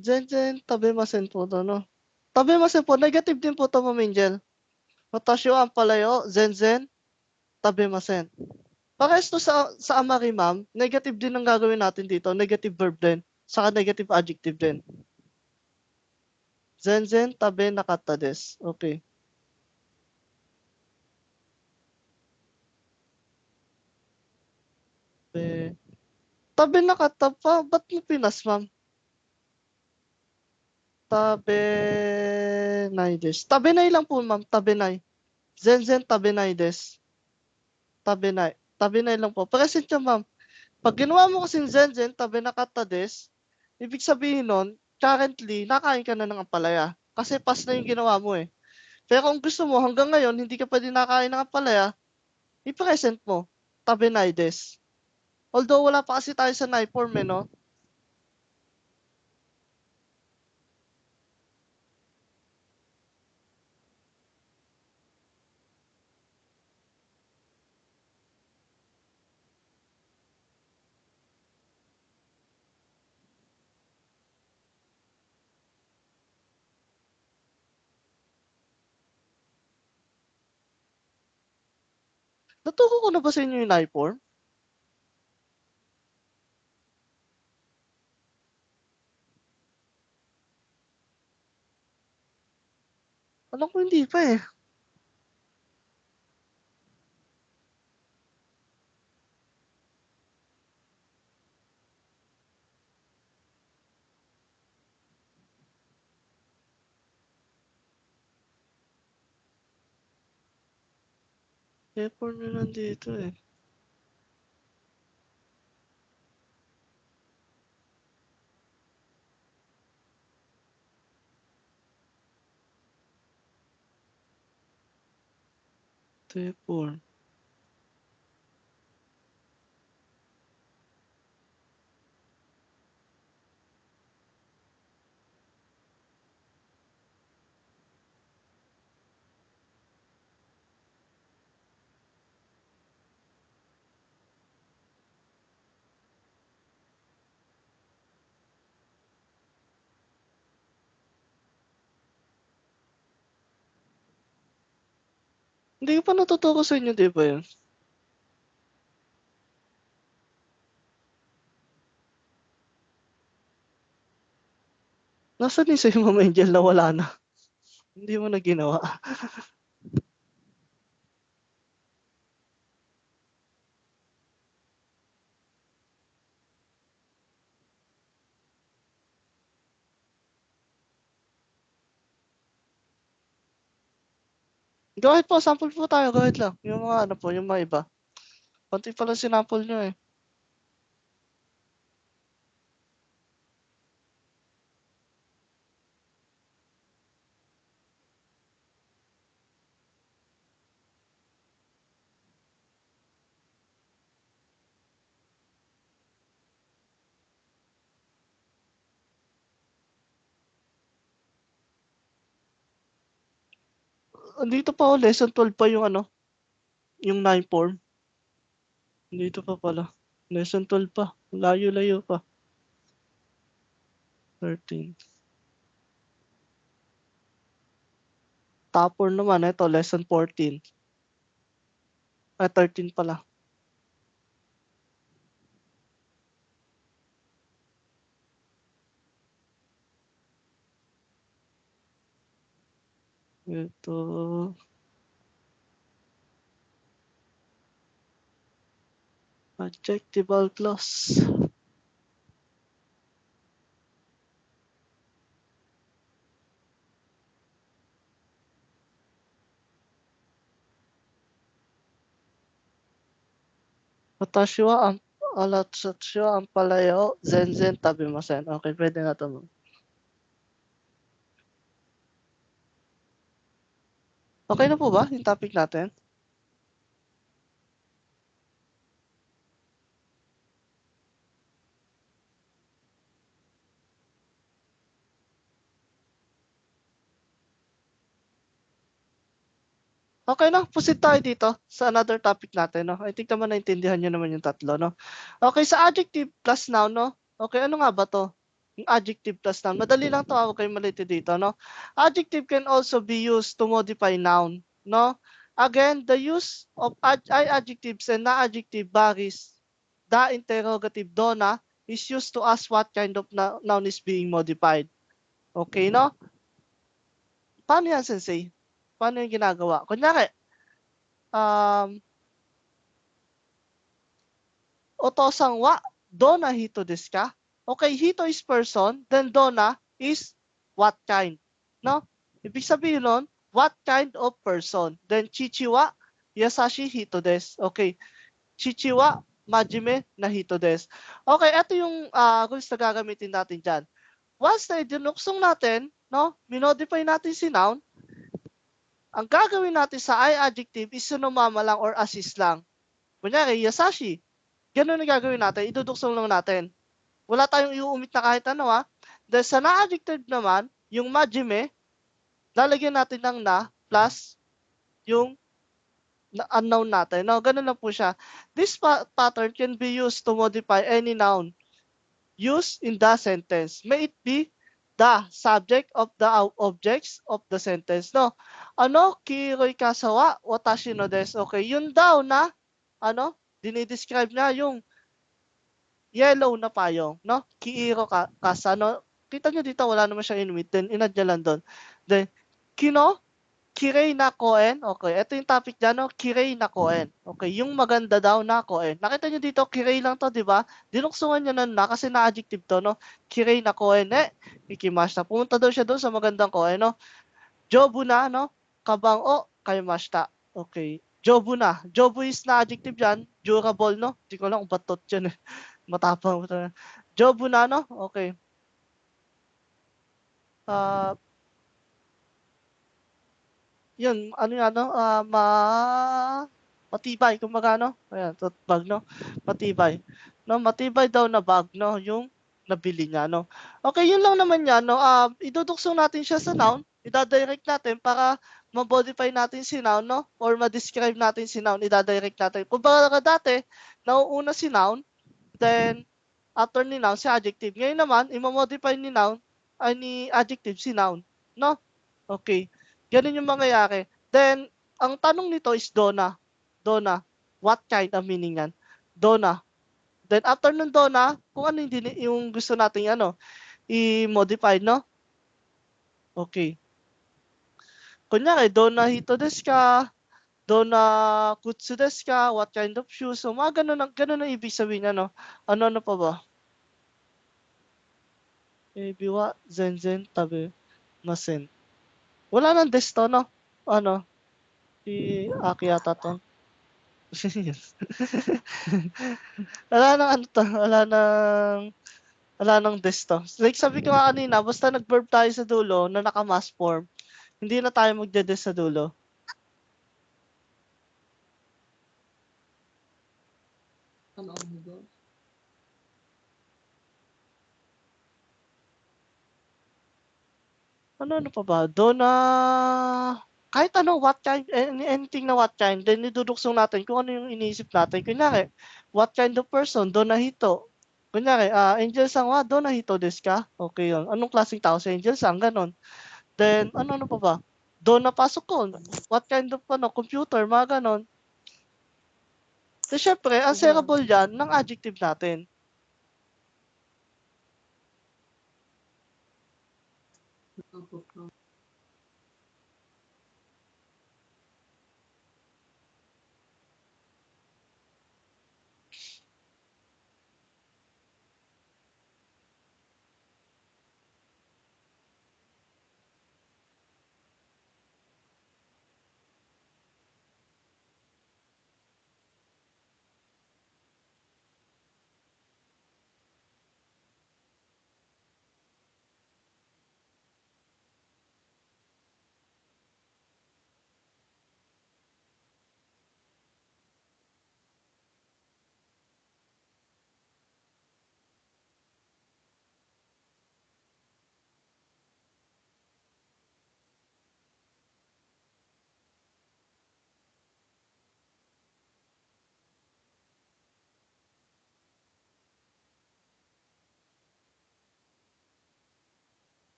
A: Zenzen, tabemasen po 'to 'no? Tabemasen po negative din po 'to, Ma'am Angel. Watashiwa ang palayo, zenzen, tabemasen. Parehas 'to sa amari, ma'am. Negative din ang gagawin natin dito, negative verb din, saka negative adjective din. Zenzen tabe nakata desu. Okay. Eh, tabe nakata pa, ba't mo pinas, ma'am? Tabenai desu. Tabenai lang po, ma'am, tabenai. Zenzen tabenai desu. Tabenai. Tabenai lang po. Present siya, ma'am. Pag ginawa mo kasing zenzen tabe nakata desu, ibig sabihin nun, currently, nakain ka na ng ampalaya. Kasi past na yung ginawa mo eh. Pero kung gusto mo, hanggang ngayon, hindi ka pa din nakain ng ampalaya, i-present mo. Tabenai desu. Although wala pa kasi tayo sa nai form eh, no? Naturo ko na ba sa inyo yung nai form? Alam ko hindi pa eh. Nai form yun nandito eh. Nai form. Hindi ko pa natuturo sa inyo, di ba yun? Nasaan yung sa'yo, Ma'am Angel, na wala na? Hindi mo na ginawa. Go po, sample po tayo, go lang. Yung mga ano po, yung mga iba. Konti pa lang sinample nyo eh. Andito pa lesson 12 pa yung ano, yung 9 form. Andito pa pala. Lesson 12 pa. Layo-layo pa. 13. Top 4 naman, ito, lesson 14. 13 pala. Ito. Adjectival clause. Watashi wa ang palayo, zenzen tabimasen. Okay, pwede na to. Okay na po ba yung topic natin? Okay na, proceed tayo dito sa another topic natin, no? I think naman naintindihan nyo naman yung tatlo, no? Okay, sa adjective plus noun, no? Okay, ano nga ba to? Yung adjective plus noun. Madali lang 'to, huwag kayong malito dito, no? Adjective can also be used to modify noun, no? Again, the use of adjectives and non-adjective varies. The interrogative dona is used to ask what kind of noun is being modified. Okay, no? Paano yan, sensei? Paano yung ginagawa? Kunyari, um, otosang wa dona hito desu ka? Okay, hito is person, then dona is what kind, no? Ibig sabihin nun, what kind of person. Then chichi wa yasashi hito desu. Okay, chichi wa majime na hito desu. Okay, ito yung rules na gagamitin natin dyan. Once na idinuksong natin, no, minodify natin si noun, ang gagawin natin sa I adjective is sumama lang or assist lang. Kunyari, yasashi. Ganun ang gagawin natin, iduduksong lang natin. Wala tayong iuumit na kahit ano Dahil sa na-adjective naman, yung majime, lalagyan natin ng na plus yung unknown natin. No, ganun lang po siya. This pattern can be used to modify any noun used in the sentence. May it be the subject of the objects of the sentence. No, kiroi kasawa watashi no desu. Okay, yun daw na, dinidescribe niya yung yellow na payong, no? Kiiro kasa, no? Kita nyo dito, wala naman siyang inuit. Then, inad niya lang doon. Then, kirei na koen. Okay, ito yung topic dyan, no? Kirei na koen. Okay, yung maganda daw na koen. Nakita nyo dito, kirei lang to, di ba? Dinuksungan niya na kasi na-adjective to, no? Kirei na koen, ikimashita. Pumunta daw siya doon sa magandang koen, no? Jobu na, no? Kabang o kaimashita. Okay. Jobu na. Jobu is na adjective dyan. Durable, no? Hindi ko lang kung batot yan. Matapang. Jobu na, no? Okay. Yun, ano yan, no? Matibay, kumbaga, no? Ayan, tote bag, no? Matibay. No, matibay daw na bag, no? Yung nabili niya, no? Okay, yun lang naman yan, no? Iduduksong natin siya sa noun. Ida-direct natin para ma-modify natin si noun, no? Or ma-describe natin si noun, ida-direct natin. Kung baka dati, nauuna si noun, then after ni noun, si adjective. Ngayon naman, i-modify ni noun, ay ni adjective si noun, no? Okay. Ganun yung mangyayari. Then, ang tanong nito is Donna. Donna, what kind of meaning yan? Donna. Then, after nun Donna, kung ano yung gusto natin i-modify, no? Okay. Kunyari, Donna hito desu ka? Donna kutsu desu ka? What kind of shoes? So, mga ganun ang ibig sabihin niya, no? Ano pa ba? Ebi wa zenzen tabe masen. Wala nang desu to, no? Ano? Si Aki yata to. Wala nang wala nang des to. Like sabi ko nga kanina, basta nag-verb tayo sa dulo na naka-mass form, hindi na tayo magde-des sa dulo. Ano pa ba? Kahit ano, what kind, anything na what kind, then iduduksong natin kung ano yung iniisip natin. Kunyari, what kind of person? Hito. Kunyari, Angel Sang wa, hito desu ka? Okay yun. Anong klaseng tao si Angel Sang? Ganon. Then, ano pa ba? Pasok ko. What kind of computer? Mga ganon. So, syempre, answerable yan ng adjective natin.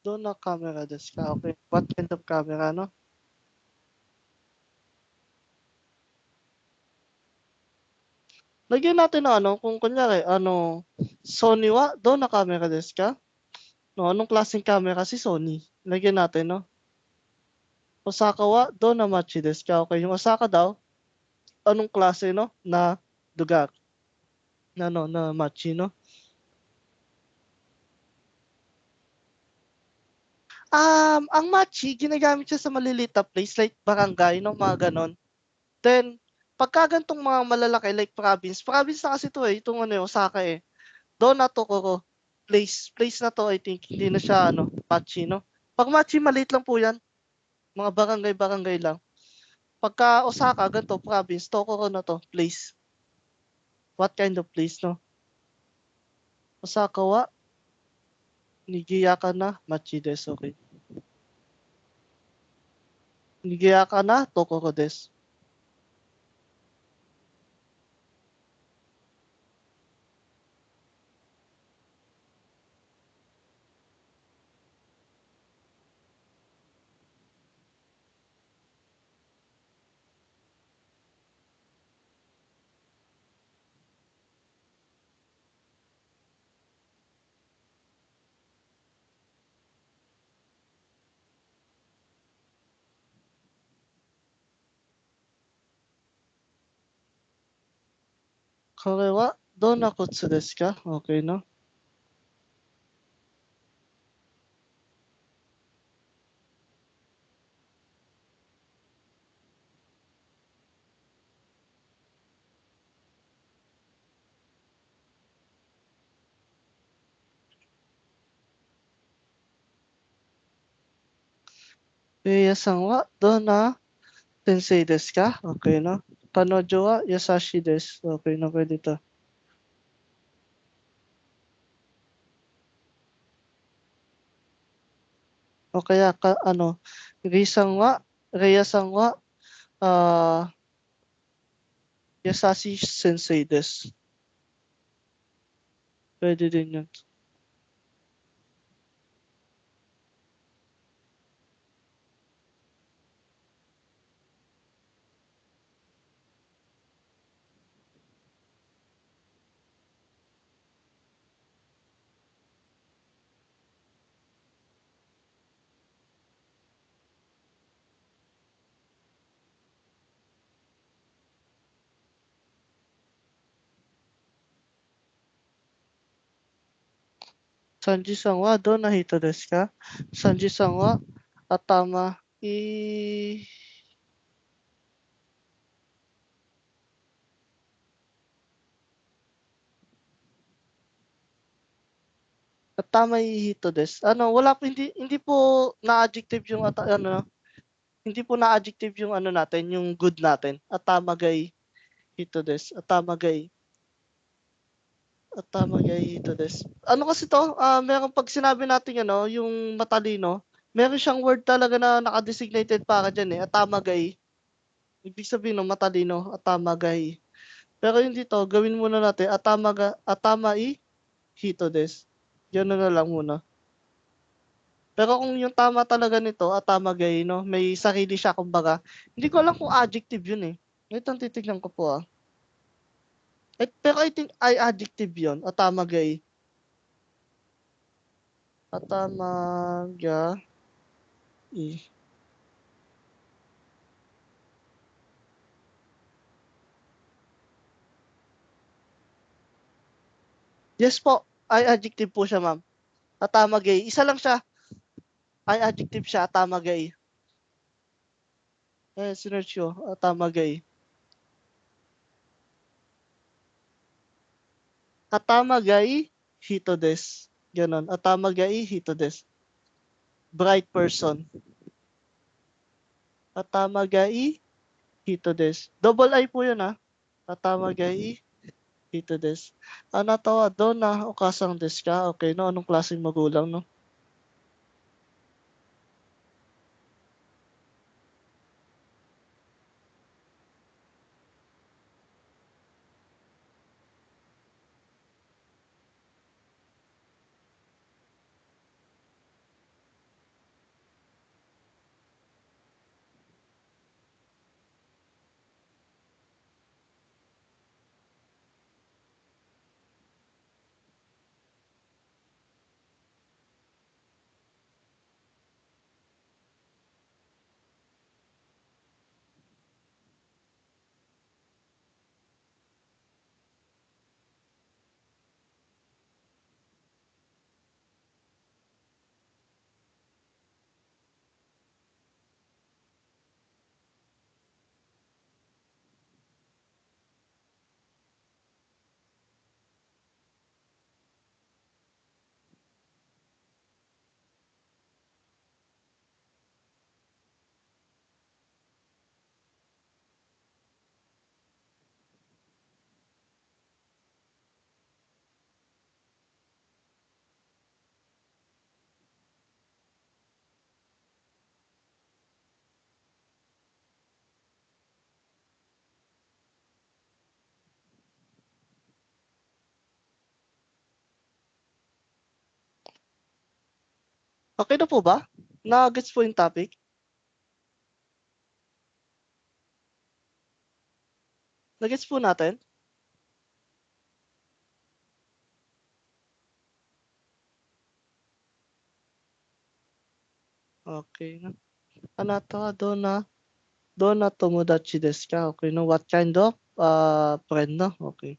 A: do na camera desu ka? Okay. What kind of camera, no? Lagyan natin ng ano, kung kunyari, Sony wa do na camera desu ka? No, anong klaseng camera si Sony? Lagyan natin, no? Osaka wa do na machi desu ka? Okay, yung Osaka daw, anong klase, no? Na lugar. Na, no, na machi, no? Ang machi, ginagamit siya sa maliliit na place like barangay, no? Mga ganon. Then, pagka gantong mga malalaki like province na kasi to eh, itong ano, Osaka eh. Doon na to ko place na to I think hindi na siya machi, no. Pag machi maliit lang po 'yan, mga barangay lang. Pagka Osaka ganito province, Tokoro na to place. What kind of place, no? Osaka wa Nigiyaka na machi desu. Okay. Nigiyaka na Tokoro desu. Kore wa donna kotsu desu ka? Okay, no? Seiya-san wa donna sensei desu ka? Okay, no? Kanojo wa yasashi desu. Okay na, pwede to. O kaya Ri-san wa, Rhea-san wa, ah, Yasashi Sensei desu. Pwede din yun. Sanji-san wa do na hito desu ka? Sanji-san wa atama i atama i hito desu. Wala po, hindi po na-adjective yung hindi po na-adjective yung natin, yung good natin. Atama gai hito desu. Atama gai hito desu. Ano kasi to? Meron pag sinabi natin yung matalino, meron siyang word talaga na naka-designated para diyan eh. Atama gai. Ibig sabihin no, matalino, atama gai. Pero yung dito, gawin muna natin, atama i hito desu. Gano'n na lang muna. Pero kung yung tama talaga nito, atama gai, no? May sarili siya kumbaga. Hindi ko alam kung adjective yun eh. Ito ang titignan ko po ah. Pero I think ay adjective yun, atama gai. Atama gai. Yes po, ay adjective po siya ma'am. Atama gai. Isa lang siya. Ay adjective siya, atama gai. Sinerch ko, atama gai. Atama gai hito desu. Ganon. Atama gai hito desu. Bright person. Atama gai hito desu. Double I po yun ah. Atama gai hito desu. Anata wa do na okasang desu ka? Okay, no? Anong klaseng magulang, no? Okay na po ba? Na-gets po yung topic? Na-gets po natin? Okay na. Anata dona tomodachi desu ka? Okay no. What kind of friend no? Okay.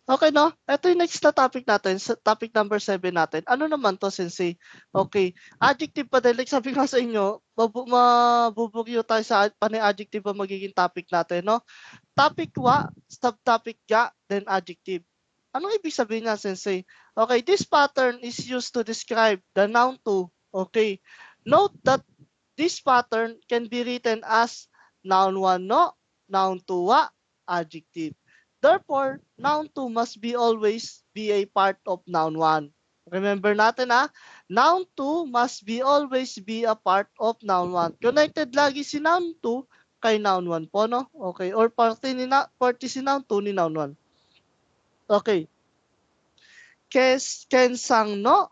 A: Okay, no? Ito yung next na topic natin, sa topic number 7 natin. Ano naman to, Sensei? Okay. Adjective pa din. Like sabi ko sa inyo, mabubugyo tayo sa panay adjective pa magiging topic natin, no? Topic wa, subtopic ga, then adjective. Anong ibig sabihin niya, Sensei? Okay, this pattern is used to describe the noun to. Okay. Note that this pattern can be written as noun 1 no, noun 2 wa, adjective. Therefore, noun 2 must be always be a part of noun 1. Remember natin noun 2 must be always be a part of noun 1. Connected lagi si noun 2 kay noun 1 po, no? Okay, or parte si noun 2 ni noun 1. Okay. Kensang no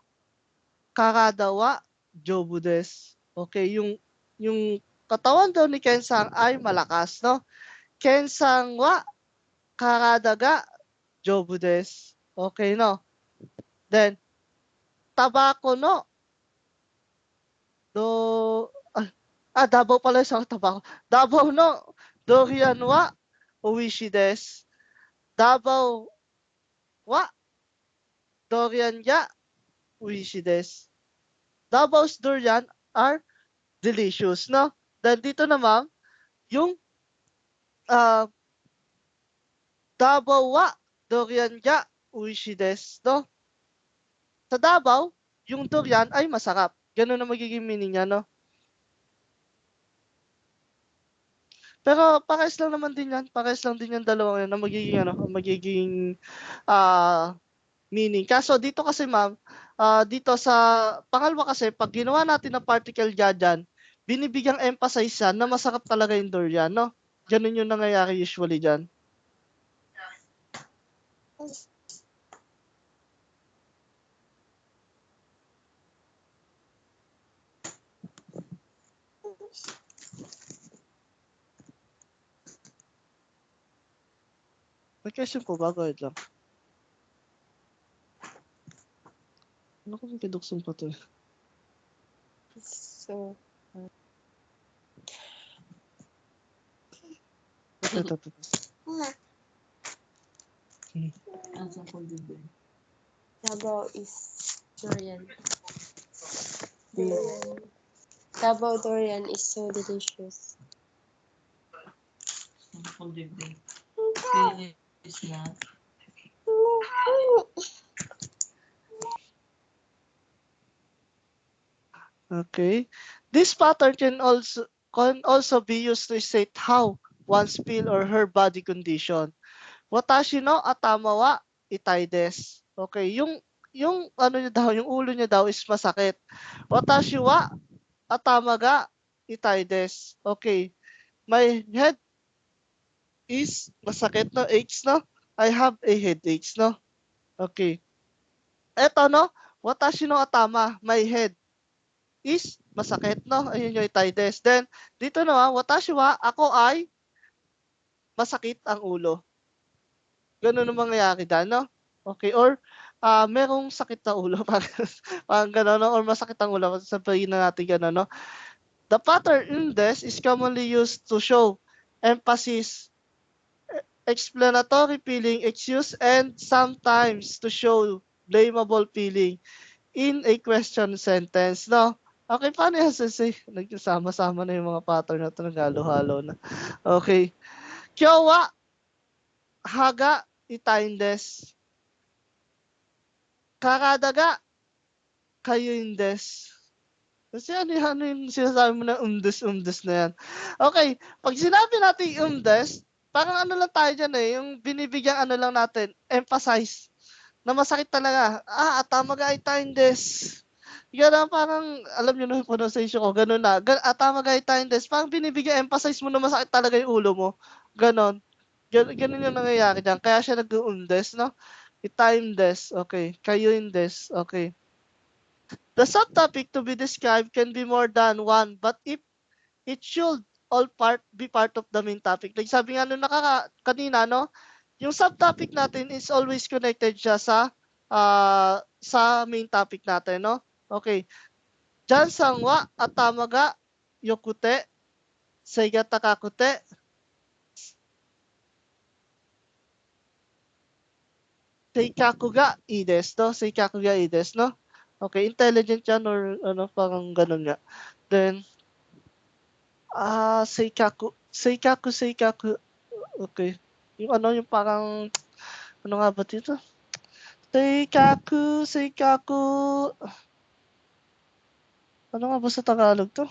A: karada wa jobu desu. Okay, yung katawan daw ni Kensang ay malakas, no? Kensang wa karada ga jobu desu. Okay, no? Then, tabako no do Davao pala sa tabako. Davao no dorian wa oishi desu. Davao wa dorian ga oishi desu. Davao's durian are delicious, no? Then dito naman, yung uh, Davao wa durian ga oishi desu, no? Sa Davao, yung durian ay masarap. Ganun na magiging meaning niya, no? Pero pares lang naman din yan. Pares lang din yung dalawang yan na magiging uh, meaning. Kaso dito kasi ma'am, dito sa pangalawa kasi, pag ginawa natin ng particle dyan, binibigyang emphasize yan na masarap talaga yung durian, no? Ganun yung nangyayari usually dyan. May question po ba? Go ahead lang. Ano kung kiduksong pa to?
B: So,
A: Ito.
B: Davao is durian. Davao durian is so delicious.
A: Okay. This pattern can also be used to state how one's feel or her body condition. Watashi no atama wa itai desu. Okay, yung ano niya daw, yung ulo niya daw is masakit. Watashi wa atama ga itai desu. Okay. My head is masakit no, aches no. I have a headache no. Okay. Eto no, watashi no atama, my head is masakit, no? Ayun yung itai-des. Then, dito naman, watashi wa, ako ay masakit ang ulo. Ganun ang mangyayari dyan, no? Okay, or merong sakit na ulo. Parang gano'n, no? Or masakit ang ulo. Sabihin na natin gano'n, no? The pattern in this is commonly used to show emphasis, explanatory feeling, excuse, and sometimes to show blamable feeling in a question sentence, no? Okay, paano yan, Sensei? Nagsasama-sama na yung mga pattern na ito, naghalo-halo na. Okay. Kyo wa haga itain desu. Karada ga kayuin desu. Kasi ano yung sinasabi mo na umdes na yan. Okay, pag sinabi natin umdes, parang ano lang tayo dyan yung binibigyan ano lang natin, emphasize, na masakit talaga. Atama ga itain desu. Gano'n parang alam niyo na yung pronunciation ko, gano'n na. Tama guy time des, parang binibigyan emphasize mo na masakit talaga yung ulo mo, gano'n. Gano'n yung nangyayari diyan, kaya siya nag-uundes 'no? I-time des, okay. Kayo-indes, okay. The subtopic to be described can be more than one, but if it should all be part of the main topic. Like sabi nga nung kanina, no? Yung subtopic natin is always connected siya sa main topic natin, no? Okay. Jansan wa atama ga yokute, seiga takakute, seikaku ga ii desu, no? Seikaku ga ii desu, no? Okay, intelligent yan or ano, parang ganun nga. Then, seikaku. Okay. Yung ano, yung parang, ano nga ba dito? Seikaku. Ano nga ba sa Tagalog to?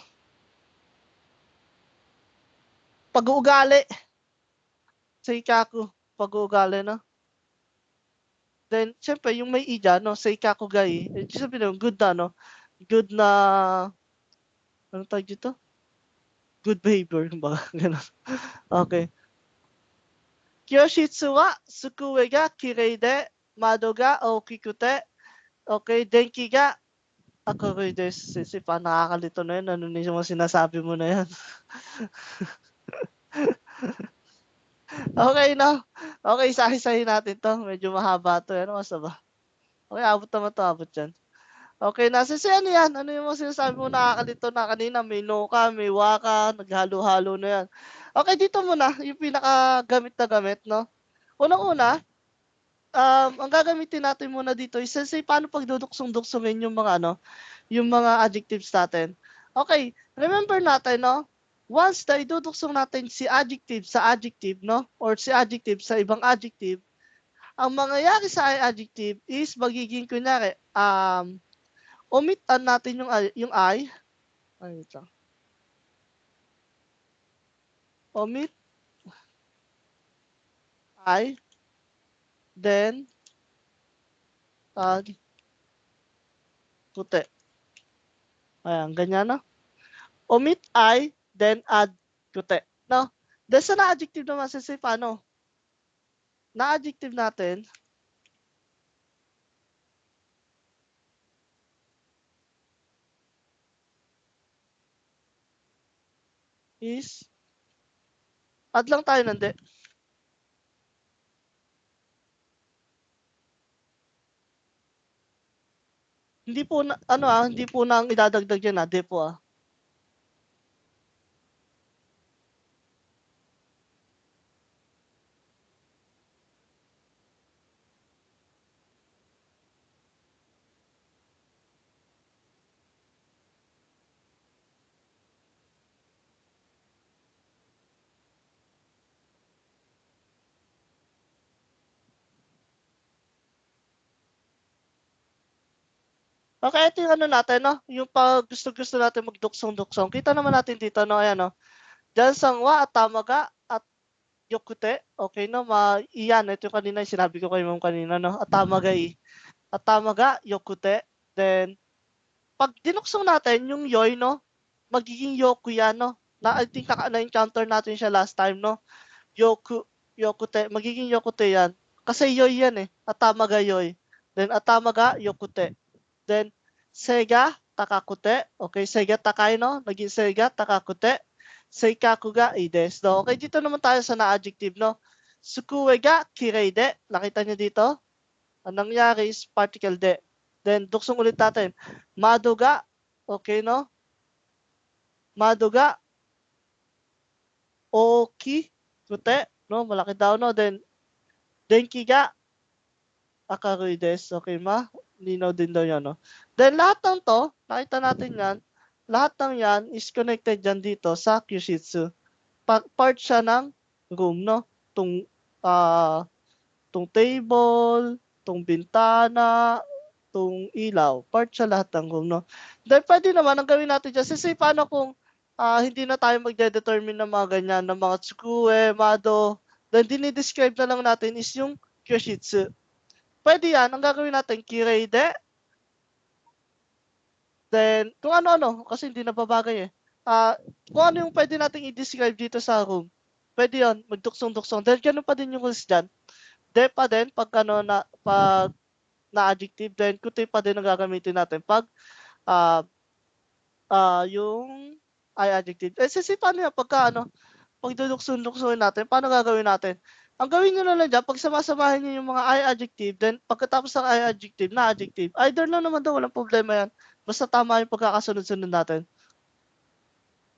A: Pag-uugali. Seikaku. Pag-uugali, no? Then, syempre, yung may ija, no? Seikaku ga ii. Sabi nyo, good na, no? Good na, ano tawag dito? Good behavior, ba? Ganun. Okay. Kyoshitsu wa sukue ga kirei de, mado ga okikute, okay, denki ga akogoy desu. Pa nakakalito na yun. Ano na yung mga sinasabi mo na yan? Okay, no? Okay, isahin natin to. Medyo mahaba to. Ano mas ba? Okay, abot naman to. Abot yan. Okay, nasa si ano yan? Ano yung mga sinasabi mo nakakalito na kanina? May no ka, may waka, naghalo-halo na yan. Okay, dito muna. Yung pinakagamit na gamit, no? Unang-una, ang gagamitin natin muna dito is say paano pagduduksong-duksongin yung mga ano, yung mga adjectives natin. Okay, remember natin, no? Once na iduduksong natin si adjective sa adjective, no? Or si adjective sa ibang adjective, ang mangyayari sa adjective is magiging kunyari, omitan natin yung I. Ay, wait lang. Omit I, then puti. Ayan, ganyan, no? Omit I, then add puti. No? Then sa na-adjective naman, say paano? Na-adjective natin is add lang tayo ng de. Hindi po na, hindi po na ang idadagdag yan, de po . Okay, ito yung ano natin, no? Yung pag gusto natin magduksong-duksong. Kita naman natin dito, no? Ayan, no? Jansang wa at tamaga at yokute. Okay, no? Iyan, ito yung kanina, yung sinabi ko kay ma'am kanina, no? At tamaga, yokute. Then, pag dinuksong natin yung yoy, no? Magiging yoku yan, no? I think na-encounter natin siya last time, no? Yokute. Magiging yokute yan. Kasi yoy yan eh. At tamaga yoy. Then, at tamaga yokute. Then, sega takakute. Okay, sega takai, no? Naging sega takakute. Seikaku ga ii desu. No? Okay, dito naman tayo sa na-adjective, no? Sukue ga kirei de. Nakita niyo dito? Ang nangyari is particle de. Then, duksong ulit natin. Mado ga, okay, no? Mado ga oki kute, no? Malaki daw, no? Then, denki ga akarui desu. Okay, linaw din daw yan, no? Then, lahat ng to, nakita natin yan, lahat ng yan is connected dyan dito sa Kyushitsu. Part siya ng room, no? Tung table, tung bintana, tung ilaw. Part siya lahat ng room, no? Then, pwede naman, ang gawin natin dyan, kasi paano kung hindi na tayo magde-determine ng mga ganyan, ng mga tsukue, mado, then dinidescribe na lang natin is yung Kyushitsu. Pwede yan, ang gagawin natin, kireide, Then, kung ano-ano, kasi hindi nababagay eh. Kung ano yung pwede nating i-describe dito sa room, pwede yun, magduksong-duksong. Then, ganun pa din yung rules dyan. De pa din, pag na-adjective, then kuti pa din ang gagamitin natin pag ah, yung I adjective. Kasi paano yan, pag dudukso-duksoin natin, paano gagawin natin? Ang gawin nyo na lang dyan, pag samasamahin nyo yung mga I adjective, then pagkatapos ng I adjective, na adjective, either lang naman daw, walang problema yan. Basta tama yung pagkakasunod-sunod natin.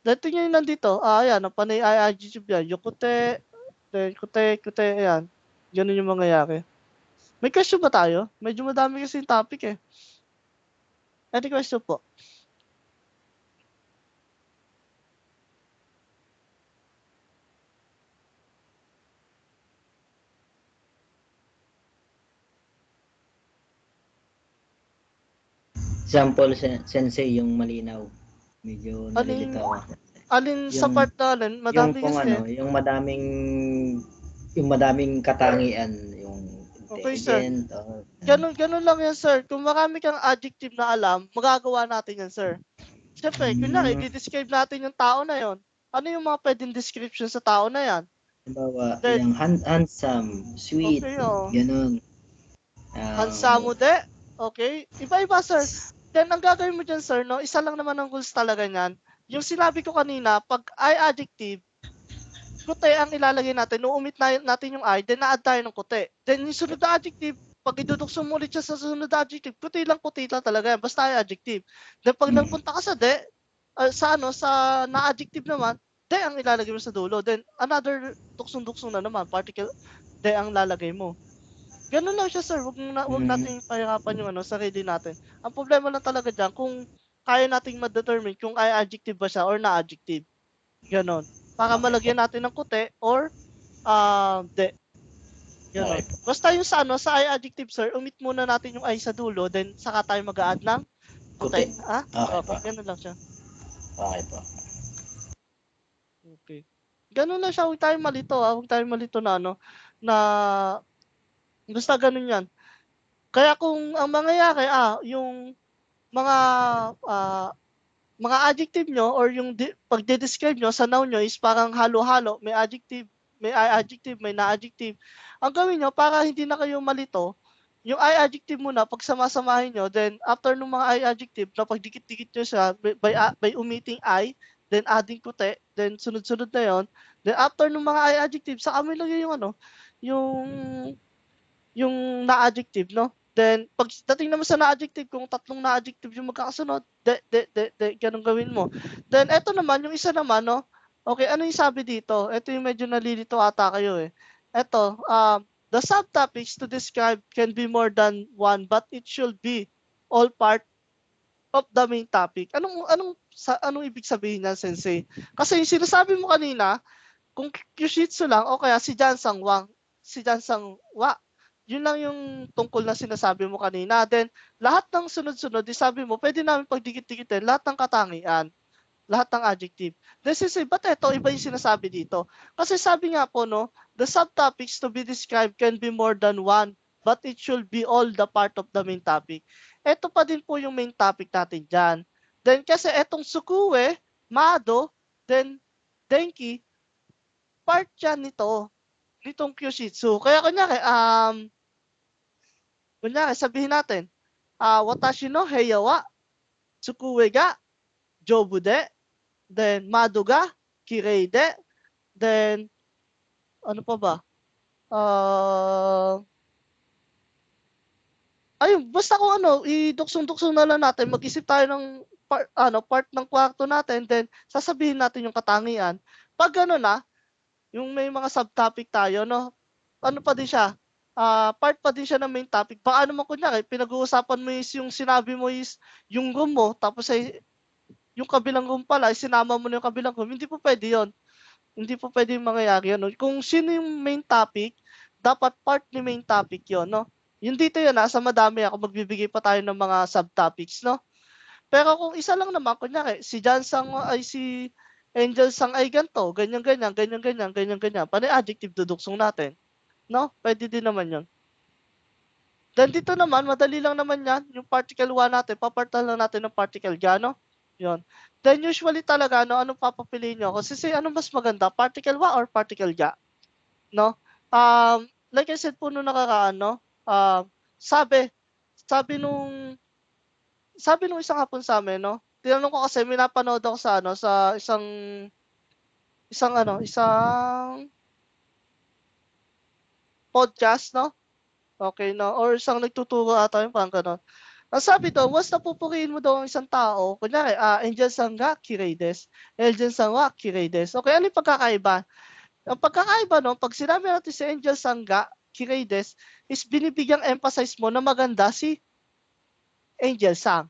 A: Then tingnan nyo nandito, ayan, ang panay I adjective yan, yukute, then kute, ayan. Ganun yung mangyayari. May question ba tayo? Medyo madami kasi yung topic eh. Any question po?
C: Example, sensei, yung malinaw. Medyo nalilito ako.
A: Alin sa
C: Yung-
A: part na alin?
C: Yung
A: Madami
C: kung
A: kasi.
C: ano, yung madaming katangian, yung
A: Okay, sir.
C: intelligent, or
A: Ganun lang yan, sir. Kung marami kang adjective na alam, magagawa natin yan, sir. Siyempre, kunyari, i-describe natin yung tao na yon. Ano yung mga pwedeng description sa tao na yan?
C: halimbawa,
A: Then,
C: yung handsome, sweet,
A: okay, oh.
C: ganun.
A: Handsamo de. Okay? Iba-iba, sir. Then, ang gagawin mo dyan, sir, no? Isa lang naman ang rules talaga niyan. Yung sinabi ko kanina, pag I adjective, kute ang ilalagay natin. Uumit natin yung I, then na-add tayo ng kute. Then, yung sunod na adjective, pag idudukso mo ulit siya sa sunod na adjective, kuti lang talaga yan. Basta I adjective. Then, pag nagpunta ka sa de, sa na-adjective naman, de ang ilalagay mo sa dulo. Then, another duksong-duksong na naman, particle, de ang lalagay mo. Ganun lang siya, sir. Wag nating pahirapan yung sarili natin. Ang problema lang talaga diyan kung kaya nating ma-determine kung ay adjective ba siya or na-adjective. Ganon. Para malagyan natin ng kute or de. Ganon.
C: Okay.
A: Basta yung sa ay adjective, sir, omit muna natin yung ay sa dulo, then saka tayo mag-a-add ng kute.
C: Kute.
A: Ha?
C: Okay po.
A: Ganun lang siya.
C: Okay po.
A: Okay. Ganun lang siya. Huwag tayong malito, Huwag tayong malito na na basta ganun yan. Kaya kung ang mangyayari, yung mga adjective nyo or yung pagde-describe nyo sa noun nyo is parang halo-halo, may adjective, may I-adjective, may na-adjective. Ang gawin nyo, para hindi na kayo malito, yung I-adjective muna, pag samasamahin nyo, then after ng mga I-adjective, na pagdikit-dikit nyo siya by omitting I, then adding kute, then sunod-sunod na yon. Then after ng mga I-adjective, saka mo ilagay yung na-adjective, no? Then, pag dating naman sa na-adjective, kung tatlong na-adjective yung magkakasunod, ganun gawin mo. Then, eto naman, yung isa naman, no? Okay, ano yung sabi dito? Ito yung medyo nalilito ata kayo eh. Eto, the subtopics to describe can be more than one, but it should be all part of the main topic. Anong ibig sabihin niyan, sensei? Kasi yung sinasabi mo kanina, kung Kyushitsu lang, o kaya si Jansang Wa, yun lang yung tungkol na sinasabi mo kanina. Then, lahat ng sunod-sunod, sabi mo, pwede namin pagdikit-dikitin lahat ng katangian, lahat ng adjective. Then, ba't ito, iba yung sinasabi dito? Kasi sabi nga po, no, the subtopics to be described can be more than one, but it should be all the part of the main topic. Ito pa din po yung main topic natin dyan. Then, kasi etong Sukue, Mado, then Denki, part yan nitong Kyushitsu. Kaya kunyari sabihin natin, watashi no heya wa tsukue ga jobu de, then mado ga kirei de, then ano pa ba? Ayun, basta kung iduksong-duksong na lang natin, mag-isip tayo ng part ng kwarto natin, then sasabihin natin yung katangian. Pag yung may mga subtopic tayo, no? Ano pa din siya? Part pa din siya ng main topic. Paano mo kunyari, pinag-uusapan mo is yung sinabi mo is yung room mo, tapos ay yung kabilang room pala, sinama mo na yung kabilang room. Hindi po pwede yun. Hindi po pwede yung mangyayari yun. No? Kung sino yung main topic, dapat part ni main topic yun, no? Yung dito yun, sa madami ako, magbibigay pa tayo ng mga subtopics, no? Pero kung isa lang naman, kunyari, si Jansang ay si Angel Sang ay ganito, ganyan-ganyan, ganyan-ganyan, ganyan-ganyan. Paano adjective duduksong natin? No? Pwede din naman yun. Then dito naman madali lang naman 'yan, yung particle 1 natin papalitan lang natin ng particle ga 'no, 'yun. Then usually talaga anong papapiliin niyo kasi ano mas maganda particle 1 or particle ga, 'no? Like I said po nung nakaraan 'no, sabi sabi nung sabi nung isang hapon sa'min 'no, tinanong ko kasi may napanood ako sa sa isang podcast 'no, okey 'no, or isang nagtuturo ata yun parang gano'n. Ang sabi daw once na pupurihin mo daw ang isang tao kunyari, Angel Sangga, Quirades, Angel Sangwa, Quirades. Okey, ano yung pagkakaiba? Ang pagkakaiba nun 'pag sinabi natin si Angel Sangga, Quirades is binibigyang emphasize mo na maganda si Angel Sang.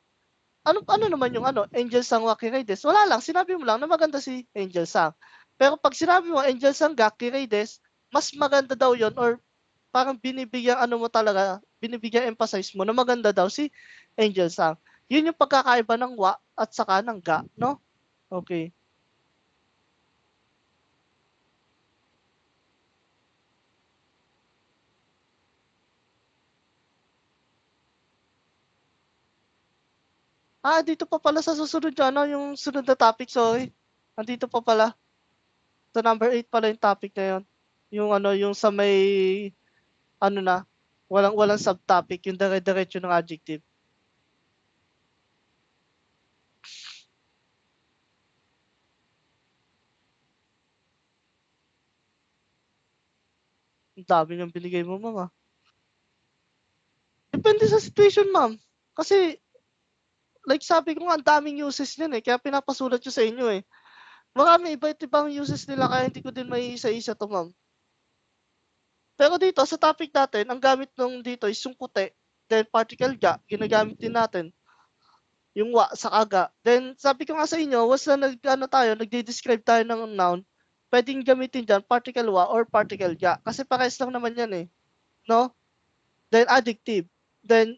A: Ano ano naman yung Angel Sangwa, Quirades, wala lang sinabi mo lang na maganda si Angel Sang. Pero 'pag sinabi mo Angel Sangga, Quirades, mas maganda daw yon or parang binibigyang mo talaga, binibigyang emphasize mo na maganda daw si Angel Sang. Yun yung pagkakaiba ng wa at saka ng ga 'no? Okey. Dito pa pala sa susunod yung yung sunod na topic, sorry. Andito pa pala, sa number 8 pala yung topic na yun. Yung yung sa may na, walang walang subtopic, yung dire-diretso ng adjective. Ang dami niyang binigay mo, ma'am, Depende sa situation, ma'am. Kasi like sabi ko nga ang daming uses niyan, kaya pinapasulat ko sa inyo, Marami iba't ibang uses nila kaya hindi ko din maiisa-isa 'to, ma'am. Pero dito sa topic natin ang gamit nung dito is yung puti, then particle ga, ginagamit din natin yung wa sa ga. Then sabi ko nga sa inyo once na tayo nagde-describe tayo ng noun, puwedeng gamitin diyan particle wa or particle ga kasi parehas lang naman 'yan, 'no? Then adjective. Then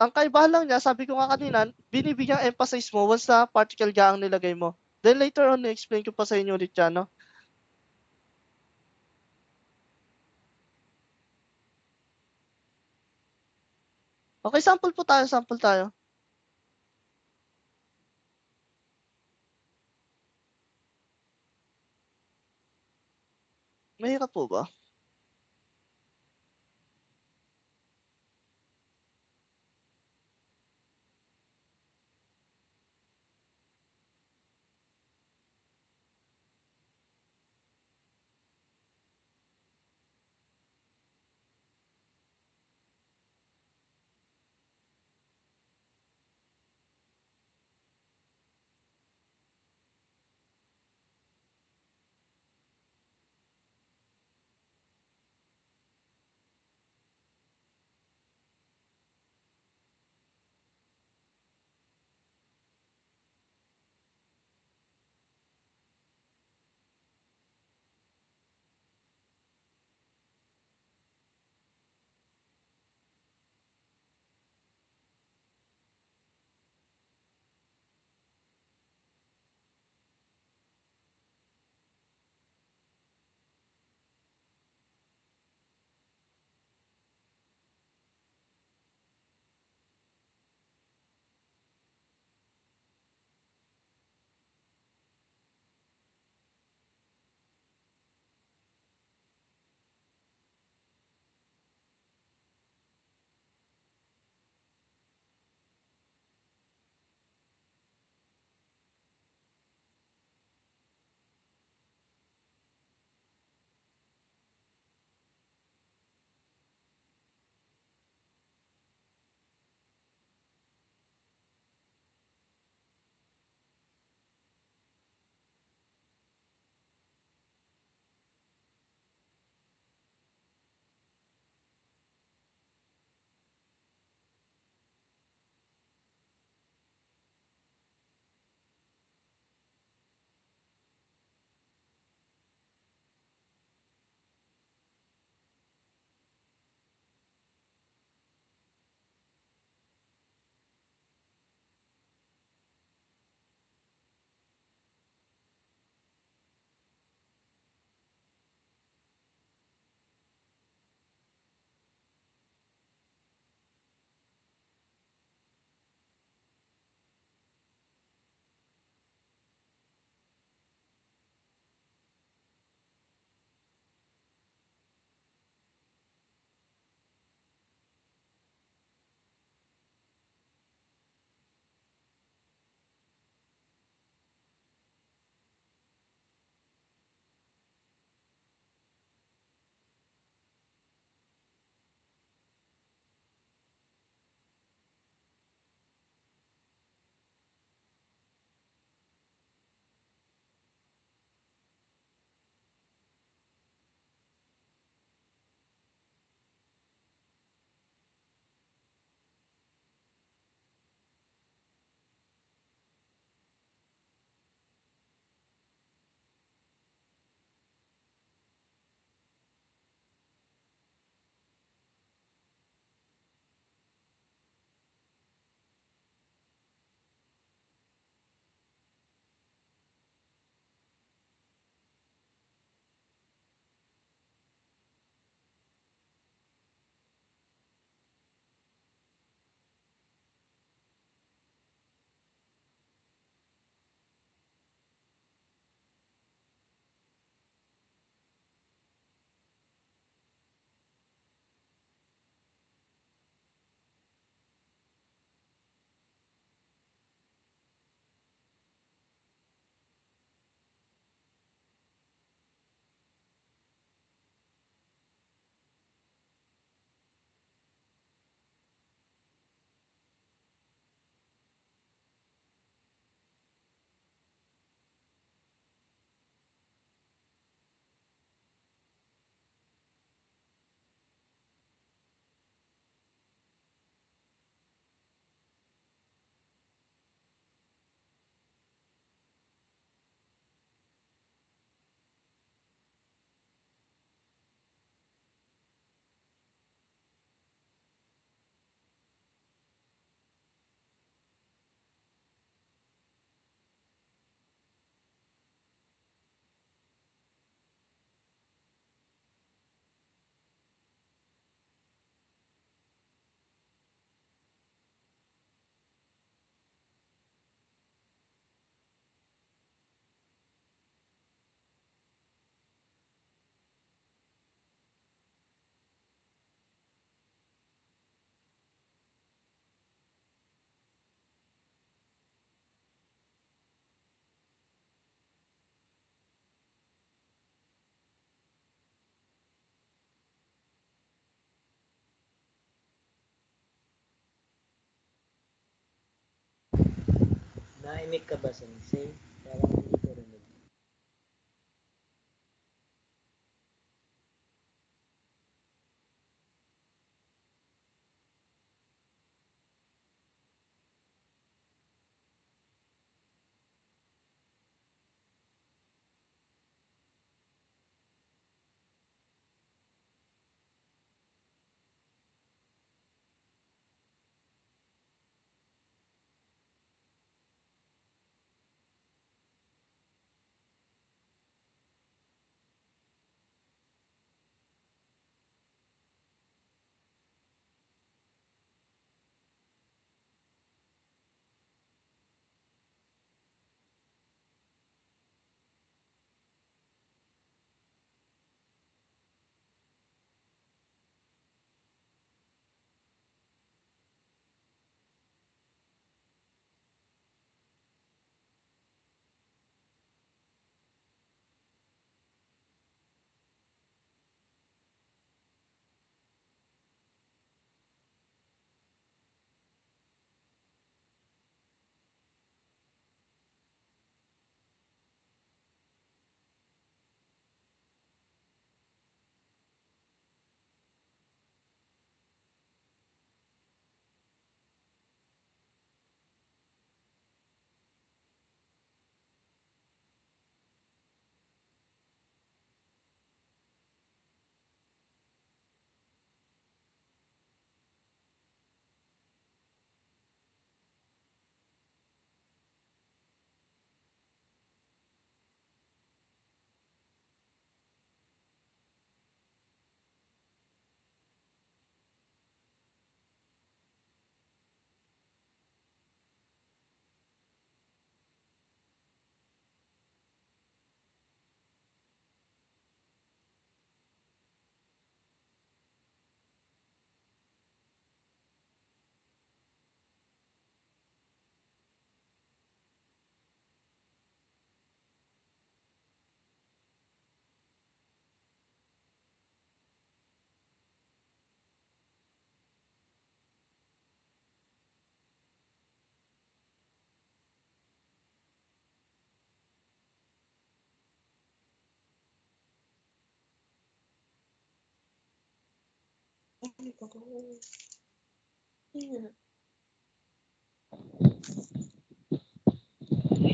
A: ang kaibahan lang niya sabi ko nga kanina binibigyang emphasis mo once na particle ga ang nilagay mo. Then later on i-explain ko pa sa inyo ulit 'yan, 'no? Okay, sample po tayo, sample tayo. Mahirap po ba?
C: Naimik ka ba, Sensei? Parang hindi ko rinig.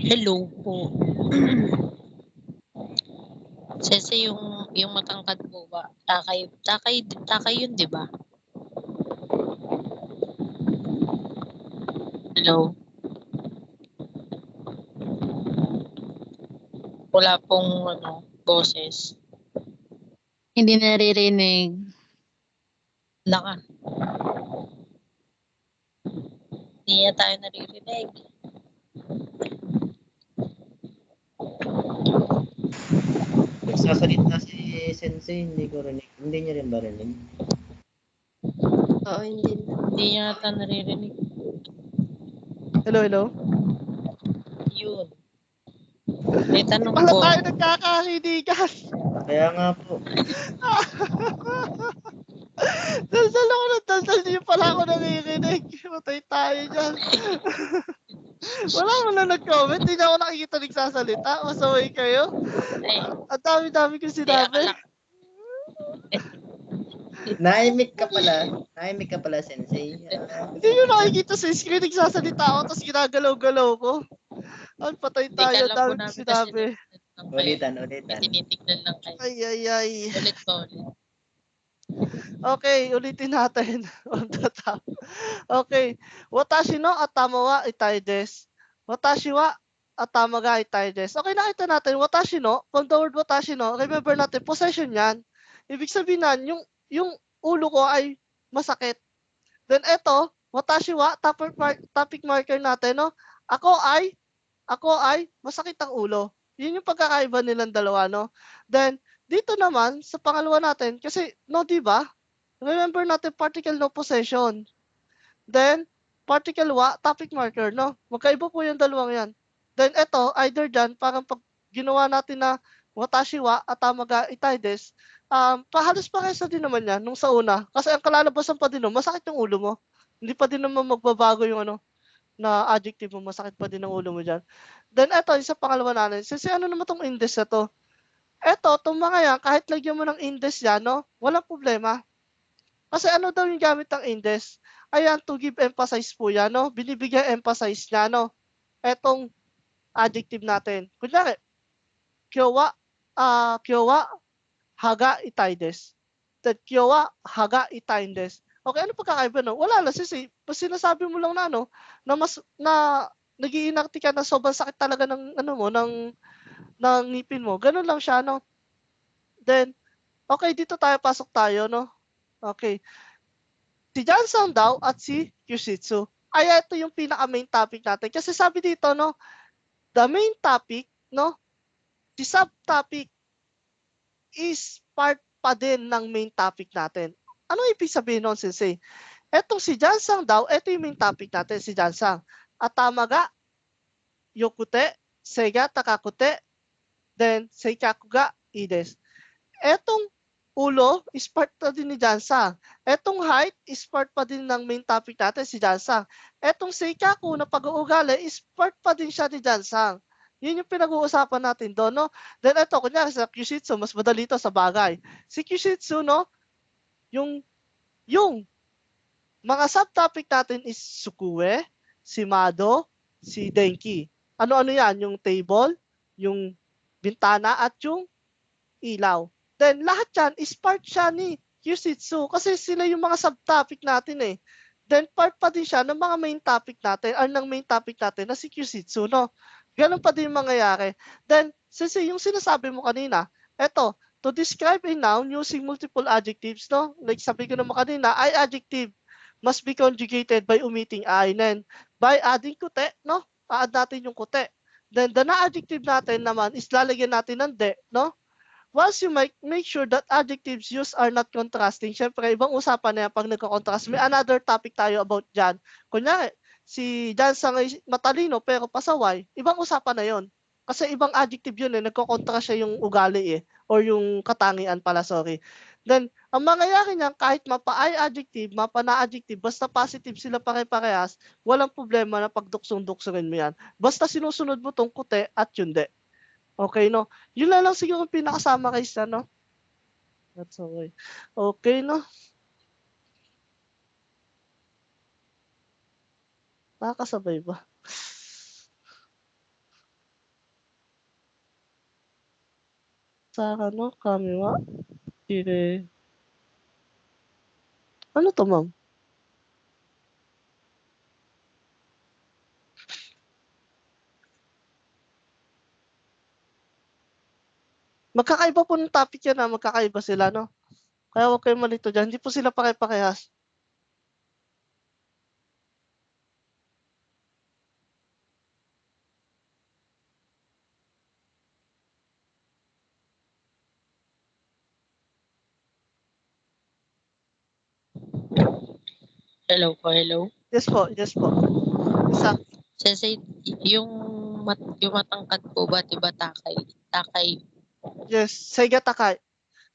D: Hello po. Sensei, yung matangkad po ba? Takay yun, di ba? Hello? Wala pong boses.
E: Hindi naririnig.
D: Naka. Hindi na tayo naririnig.
C: Nagsasalita si Sensei, hindi ko rinig. Hindi niya rin ba rinig?
B: Oo, hindi na.
D: Hindi yata naririnig.
A: Hello, hello.
D: Yun. May
A: Hindi
D: tanong
A: pala
D: po.
A: tayo nagkakakinigan.
C: Kaya nga po.
A: Dasal ako ng dasal, hindi pala ako nanginginig. Matay tayo dyan. Wala mo na nag-comment, hindi na ako nakikita nagsasalita. Masaway kayo.
D: Eh,
A: Ang dami-dami kong
D: di
A: sinabi.
D: akala.
C: Naimik ka pala. Naimik ka pala, Sensei.
A: Hindi nyo nakikita sa screen, nagsasalita ako, tapos ginagalaw-galaw ko. Ay, patay
D: Di
A: tayo,
D: kala po
A: dami kong
D: namin kasi
A: sinabi.
C: Ulitan.
D: May tinitignan lang kayo.
A: Ay.
D: Ulit pa ulit.
A: Okay, ulitin natin. On the top. Okay. Watashi no atama wa itai desu. Watashi wa atama ga itai desu. Okay, nakita natin. Watashi no, from the word watashi no, remember natin, possession yan. Ibig sabihin nan, yung ulo ko ay masakit. Then eto, watashi wa, topic marker natin, no? Ako ay masakit ang ulo. Yun yung pagkakaiba nilang dalawa, no? Then, dito naman, sa pangalawa natin, kasi, no, di ba? Remember natin particle no possession. Then, particle wa, topic marker, no? Magkaiba po yung dalawang yan. Then, eto, either dyan, parang pag ginawa natin na watashi wa at tamaga itai desu, pahalos parehas din naman yan nung sa una. Kasi ang kalalabasan pa din nun, masakit yung ulo mo. Hindi pa din naman magbabago yung na adjective mo, masakit pa din ang ulo mo dyan. Then eto, yung sa pangalawa natin, since ano naman tong indes na to? Eto, itong mga yan, kahit lagyan mo ng indes yan, no? Walang problema. Kasi ano daw yung gamit ng indes? Ayan, to give emphasis po yan, no? Binibigyan emphasis niya, no? Etong adjective natin. Kunyari, kyowa, kyowa, haga itaides. Then, kyowa, haga itaindes. Okay, ano pagkakaiba, no? Wala lang, sisi. Sinasabi mo lang na, no? Na mas, na, nag-iinakti ka na sobrang sakit talaga ng, ano mo, ng ngipin mo. Ganun lang siya, no? Then, okay, dito pasok tayo, no? Okay. Si Jansang daw at si Kyushitsu. Ay, ito yung pinaka-main topic natin. Kasi sabi dito, no? The main topic, no? Si subtopic is part pa din ng main topic natin. Ano ibig sabihin nun, sensei? Etong si Jansang daw, ito yung main topic natin, si Jansang. Atamaga, yokute, seiga takakute, then seikakuga ides. Etong ulo is part pa din ni Jansang. Etong height is part pa din ng main topic natin, si Jansang. Etong seikaku na pag-uugali is part pa din siya ni Jansang. Yun yung pinag-uusapan natin doon, no? Then ito, kunyari sa Kyushitsu, mas madali ito sa bagay. Si Kyushitsu, no? Yung mga subtopic natin is Sukue, si Mado, si Denki. Ano-ano yan? Yung table, yung bintana, at yung ilaw. Then, lahat yan is part siya ni Kyushitsu kasi sila yung mga subtopic natin eh. Then, part pa din siya ng mga main topic natin or ng main topic natin na si Kyushitsu, no? Ganun pa din yung mangyayari. Then, since yung sinasabi mo kanina, eto, to describe a noun using multiple adjectives, no? Like sabi ko naman kanina, I adjective must be conjugated by omitting I. Then, by adding kute, no? A-add natin yung kute. Then, the na-adjective natin naman is lalagyan natin ng de, no? Once you make sure that adjectives used are not contrasting, syempre, ibang usapan na yan pag nagka-contrast. May another topic tayo about dyan. Kunyari, si Jansang ay matalino pero pasaway, ibang usapan na yon. Kasi ibang adjective yun eh, nagko-contrast siya yung ugali eh, or yung katangian pala, sorry. Then, ang mangyayari niyan, kahit mapa-I adjective, mapa-na adjective, basta positive sila pare-parehas, walang problema na pagduksong-duksongin mo yan. Basta sinusunod mo tong kute at yung de. Okay, no? Yun lang siguro pinakasama kay Stan, no? That's okay. Okay, no? Nakakasabay ba? Sa ano, kamiwa? Dire. Ano to, ma'am? Magkakaiba po ng topic yan, ha? Magkakaiba sila, no? Kaya huwag kayong malito dyan. Hindi po sila pare-parehas.
D: Hello po, hello.
A: Yes po, yes po. Isa.
D: Sensei, yung matangkad po ba, diba takay? Takay,
A: Yes, Seiga Takai.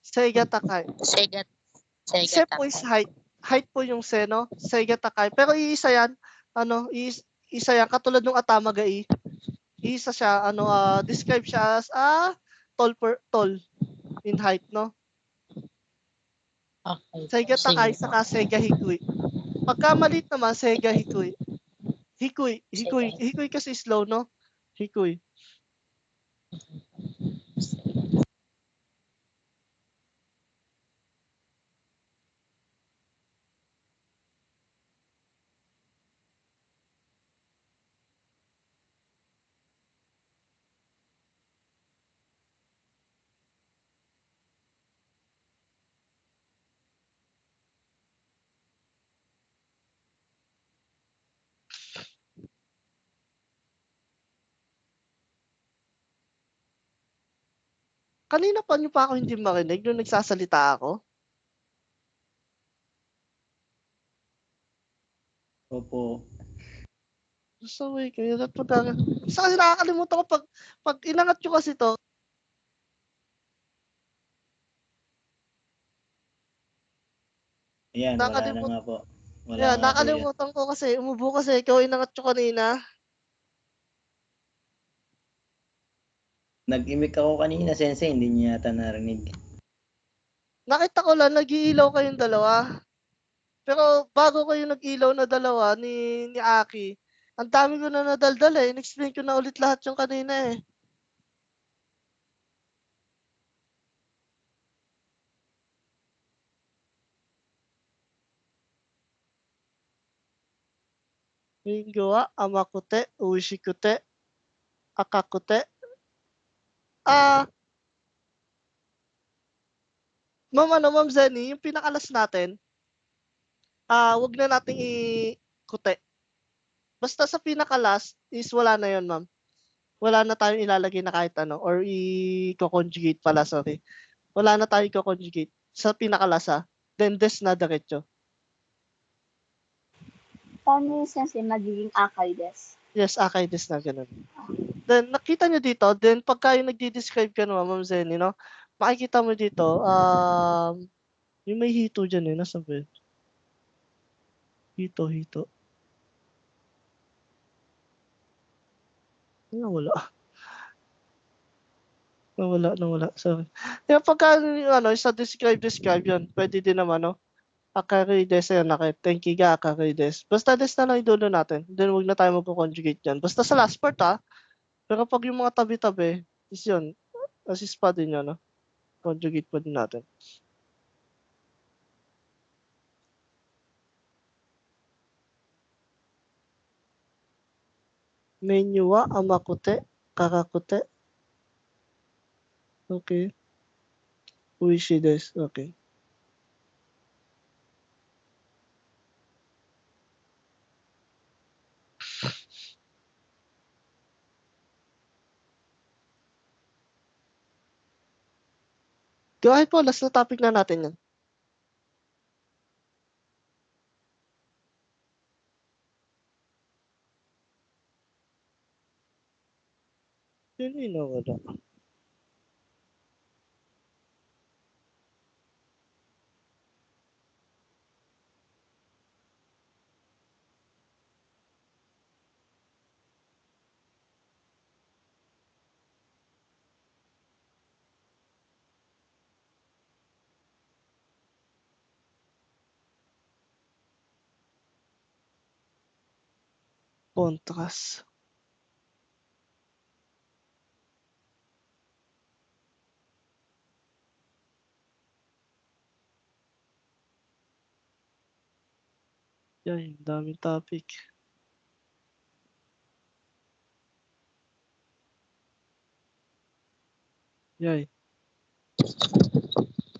A: Seiga Takai.
D: segat,
A: Se po is
D: takay.
A: height. Height po yung se, no? Seiga Takai. Pero iisa yan. Ano, isa yan. Katulad ng Atamagai. Isa siya, ano, describe siya as tall in height, no?
D: Okay.
A: Seiga Takai
D: Sige po.
A: saka Seiga Hikui. Pagka maliit naman, Seiga Hikui. Hikui kasi slow, no? Hikui. Kanina pa niyo pa ako hindi marinig nung nagsasalita ako.
C: Opo.
A: So, wait, kaya dapat pag... Sa kasi nakakalimutan ko pag inangat nyo kasi to.
C: Ayan, wala na
A: Nakakalimut-
C: nga po. Wala
A: Yeah,
C: nga po yan.
A: nakalimutan ko kasi, umubo kasi, ikaw inangat ko kanina.
C: Nag-imik ako kanina, Sensei, hindi niya yata narinig.
A: Nakita ko lang, nag-iilaw kayong dalawa. Pero bago kayo nag-ilaw na dalawa ni Aki, ang dami ko na nadaldal eh. In-explain ko na ulit lahat yung kanina eh. Mingo wa amakute, uishikute, akakute. Ah, Ma'am Zenny, yung pinakalas natin, wag na nating ikute. Basta sa pinakalas is wala na yon, ma'am. Wala na tayong ilalagay na kahit ano or i-conjugate pala, sorry. Wala na tayong i-conjugate sa pinakalas ha. Then des na diretso.
F: Paano yung sensei magiging akay des?
A: Yes, akay des na ganun. Then nakita nyo dito, then pagka yung nagdi-describe ka naman, Ma'am Zenny, no? Makikita mo dito, yung may hito dyan eh, nasa ba yun? Hito. Nawala. Sorry. Kaya pagka, sa describe yun, pwede din naman, no? Akarides, ayun, tenkiga, akarides. Basta des na lang yung dulo natin. Then wag na tayo magko-conjugate dyan. Basta sa last part, ha? Pero pag yung mga tabi-tabi, is yun, assist pa din yun, no? Conjugate pa din natin. Menu wa amakute, kakakute. Okay. Uishi desu. Okay. Kahit po, last na topic na natin yan. Yun yun, wala. Contrast. Yan, daming topic. Yan.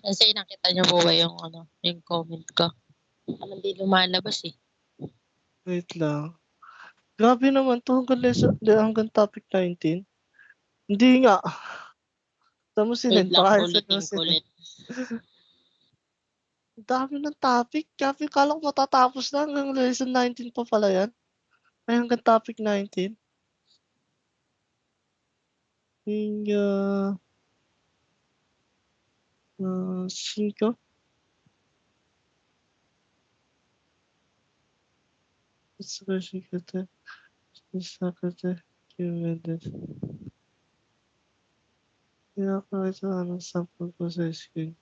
D: Kasi nakita niyo po ba yung yung comment ko? Parang di lumalabas eh.
A: Wait lang. Grabe naman to hanggang topic 19. Hindi nga. Saan mo
D: Wait
A: sinend?
D: lang,
A: Baka saan mo
D: ulitin ko
A: sinend?
D: ulit.
A: Ang dami ng topic. Grabe, kala ko matatapos na hanggang lesson 19 pa pala yan. Ay, hanggang topic 19. Yung, 5. Sakate. Cumulative. Pinapakita ng sample ko sa screen.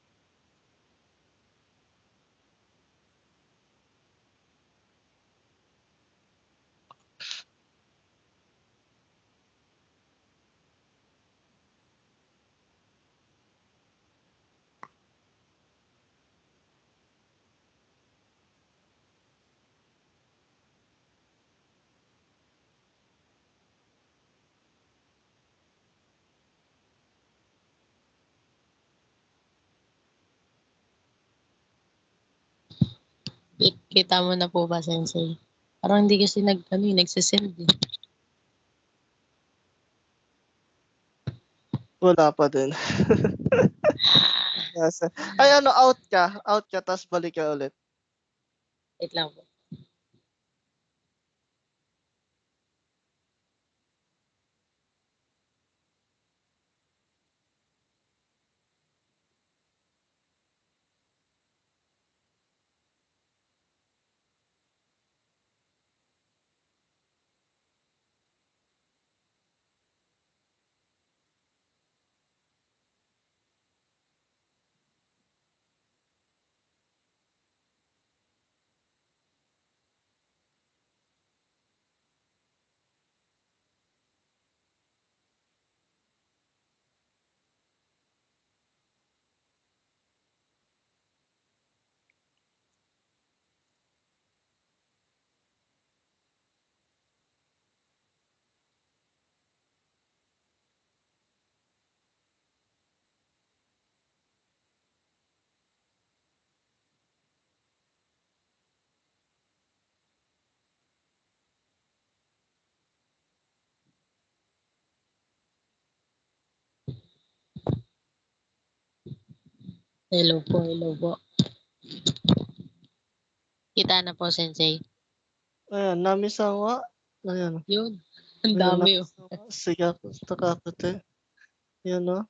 D: Kita mo na po ba, Sensei? Parang hindi kasi nagsisend eh.
A: Wala pa din. Ay, out ka, tapos balik ka ulit.
D: Wait lang po. Hello po, hello po. Kita na po, Sensei.
A: Ayan, namisawa. Ayan.
D: Yun. Ang
A: Ayan,
D: dami oh.
A: namisawa. Siga, takakute. Yan o.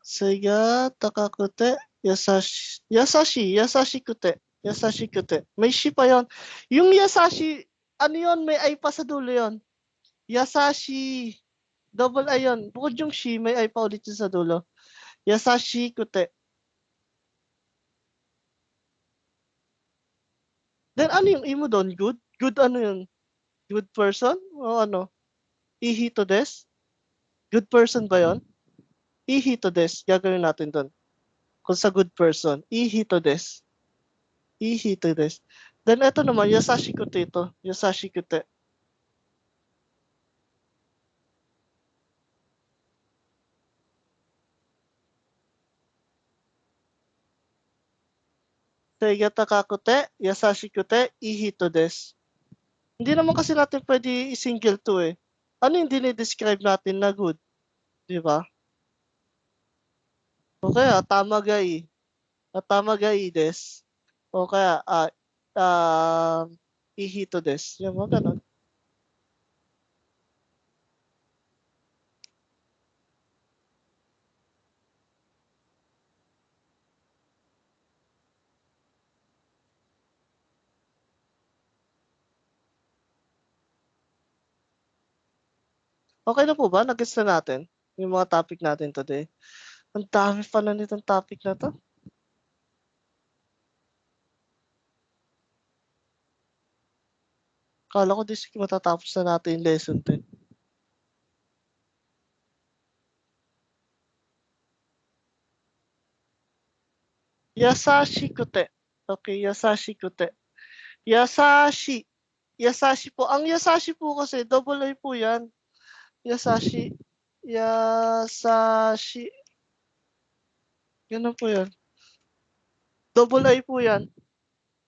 A: Siga, takakute. Yasashi kute. Yasashi kute. May shi pa yon. Yung yasashi, ano yon? May ay pa sa dulo yon. Yasashi. Double I yun. Bukod yung shi, may ay pa ulit yun sa dulo. Yasashi kute. Then ano yung imo doon? Good? Good ano yun? Good person? O ano? Ihi to des? Good person ba yon? Ihi to des. Gagawin natin doon. Kung sa good person. Ihi to des. Ihi to des. Then ito naman, yasashi kute ito. Yasashi kute. Seiga takakute, yasashi kute, ihi to des. Hindi naman kasi natin pwede i-single to eh. Ano yung dinidescribe natin na good? Di ba? O kaya, tamagai. Tamagai des. O kaya, ihi to des. Yung mga ganun. Okay na po ba? Nag-gets na natin yung mga topic natin today. Ang dami pa na nitong topic na to. Kala ko this week matatapos na natin yung lesson 10. Yasashi kute. Okay, yasashi kute. Yasashi. Yasashi po. Ang yasashi po kasi, double A po yan. Yasashi. Yasashi. Ganun po yan. Double I po yan.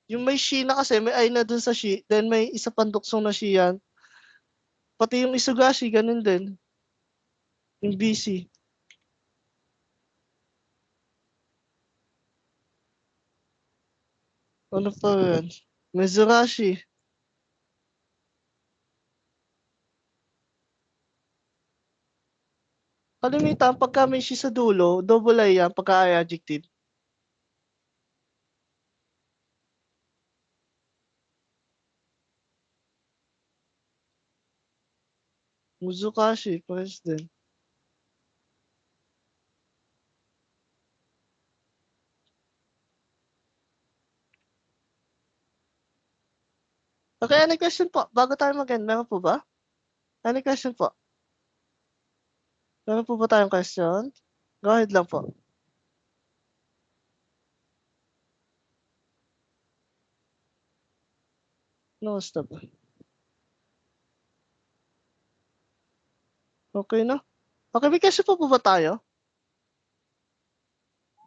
A: Yung may shi na kasi, may I na dun sa shi. Then may isa pang duksong na shi yan. Pati yung isugashi, ganun din. Yung BC. Ano pa yan? Mezurashi. Kalimitan, pagka may shi sa dulo, double I yan, pagka I adjective. Muzukashi, pares din. Okay, any question po? Bago tayo mag-end, meron po ba? Any question po? Meron po ba tayong question? Go ahead lang po. No, stop. Okay na? Okay, may question po ba tayo?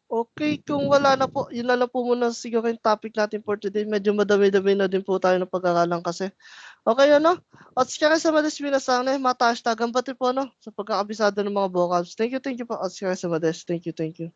A: Okay, kung wala na po, yun na lang po muna siguro yung topic natin for today. Medyo madami-dami na din po tayo ng pagkakalang kasi. Okay, ano? Otsukaresama sa Mades minasan, mata-hashtag, po, no? Sa pagkakabisado ng mga vocals. Thank you po. Otsukaresama desu. Thank you.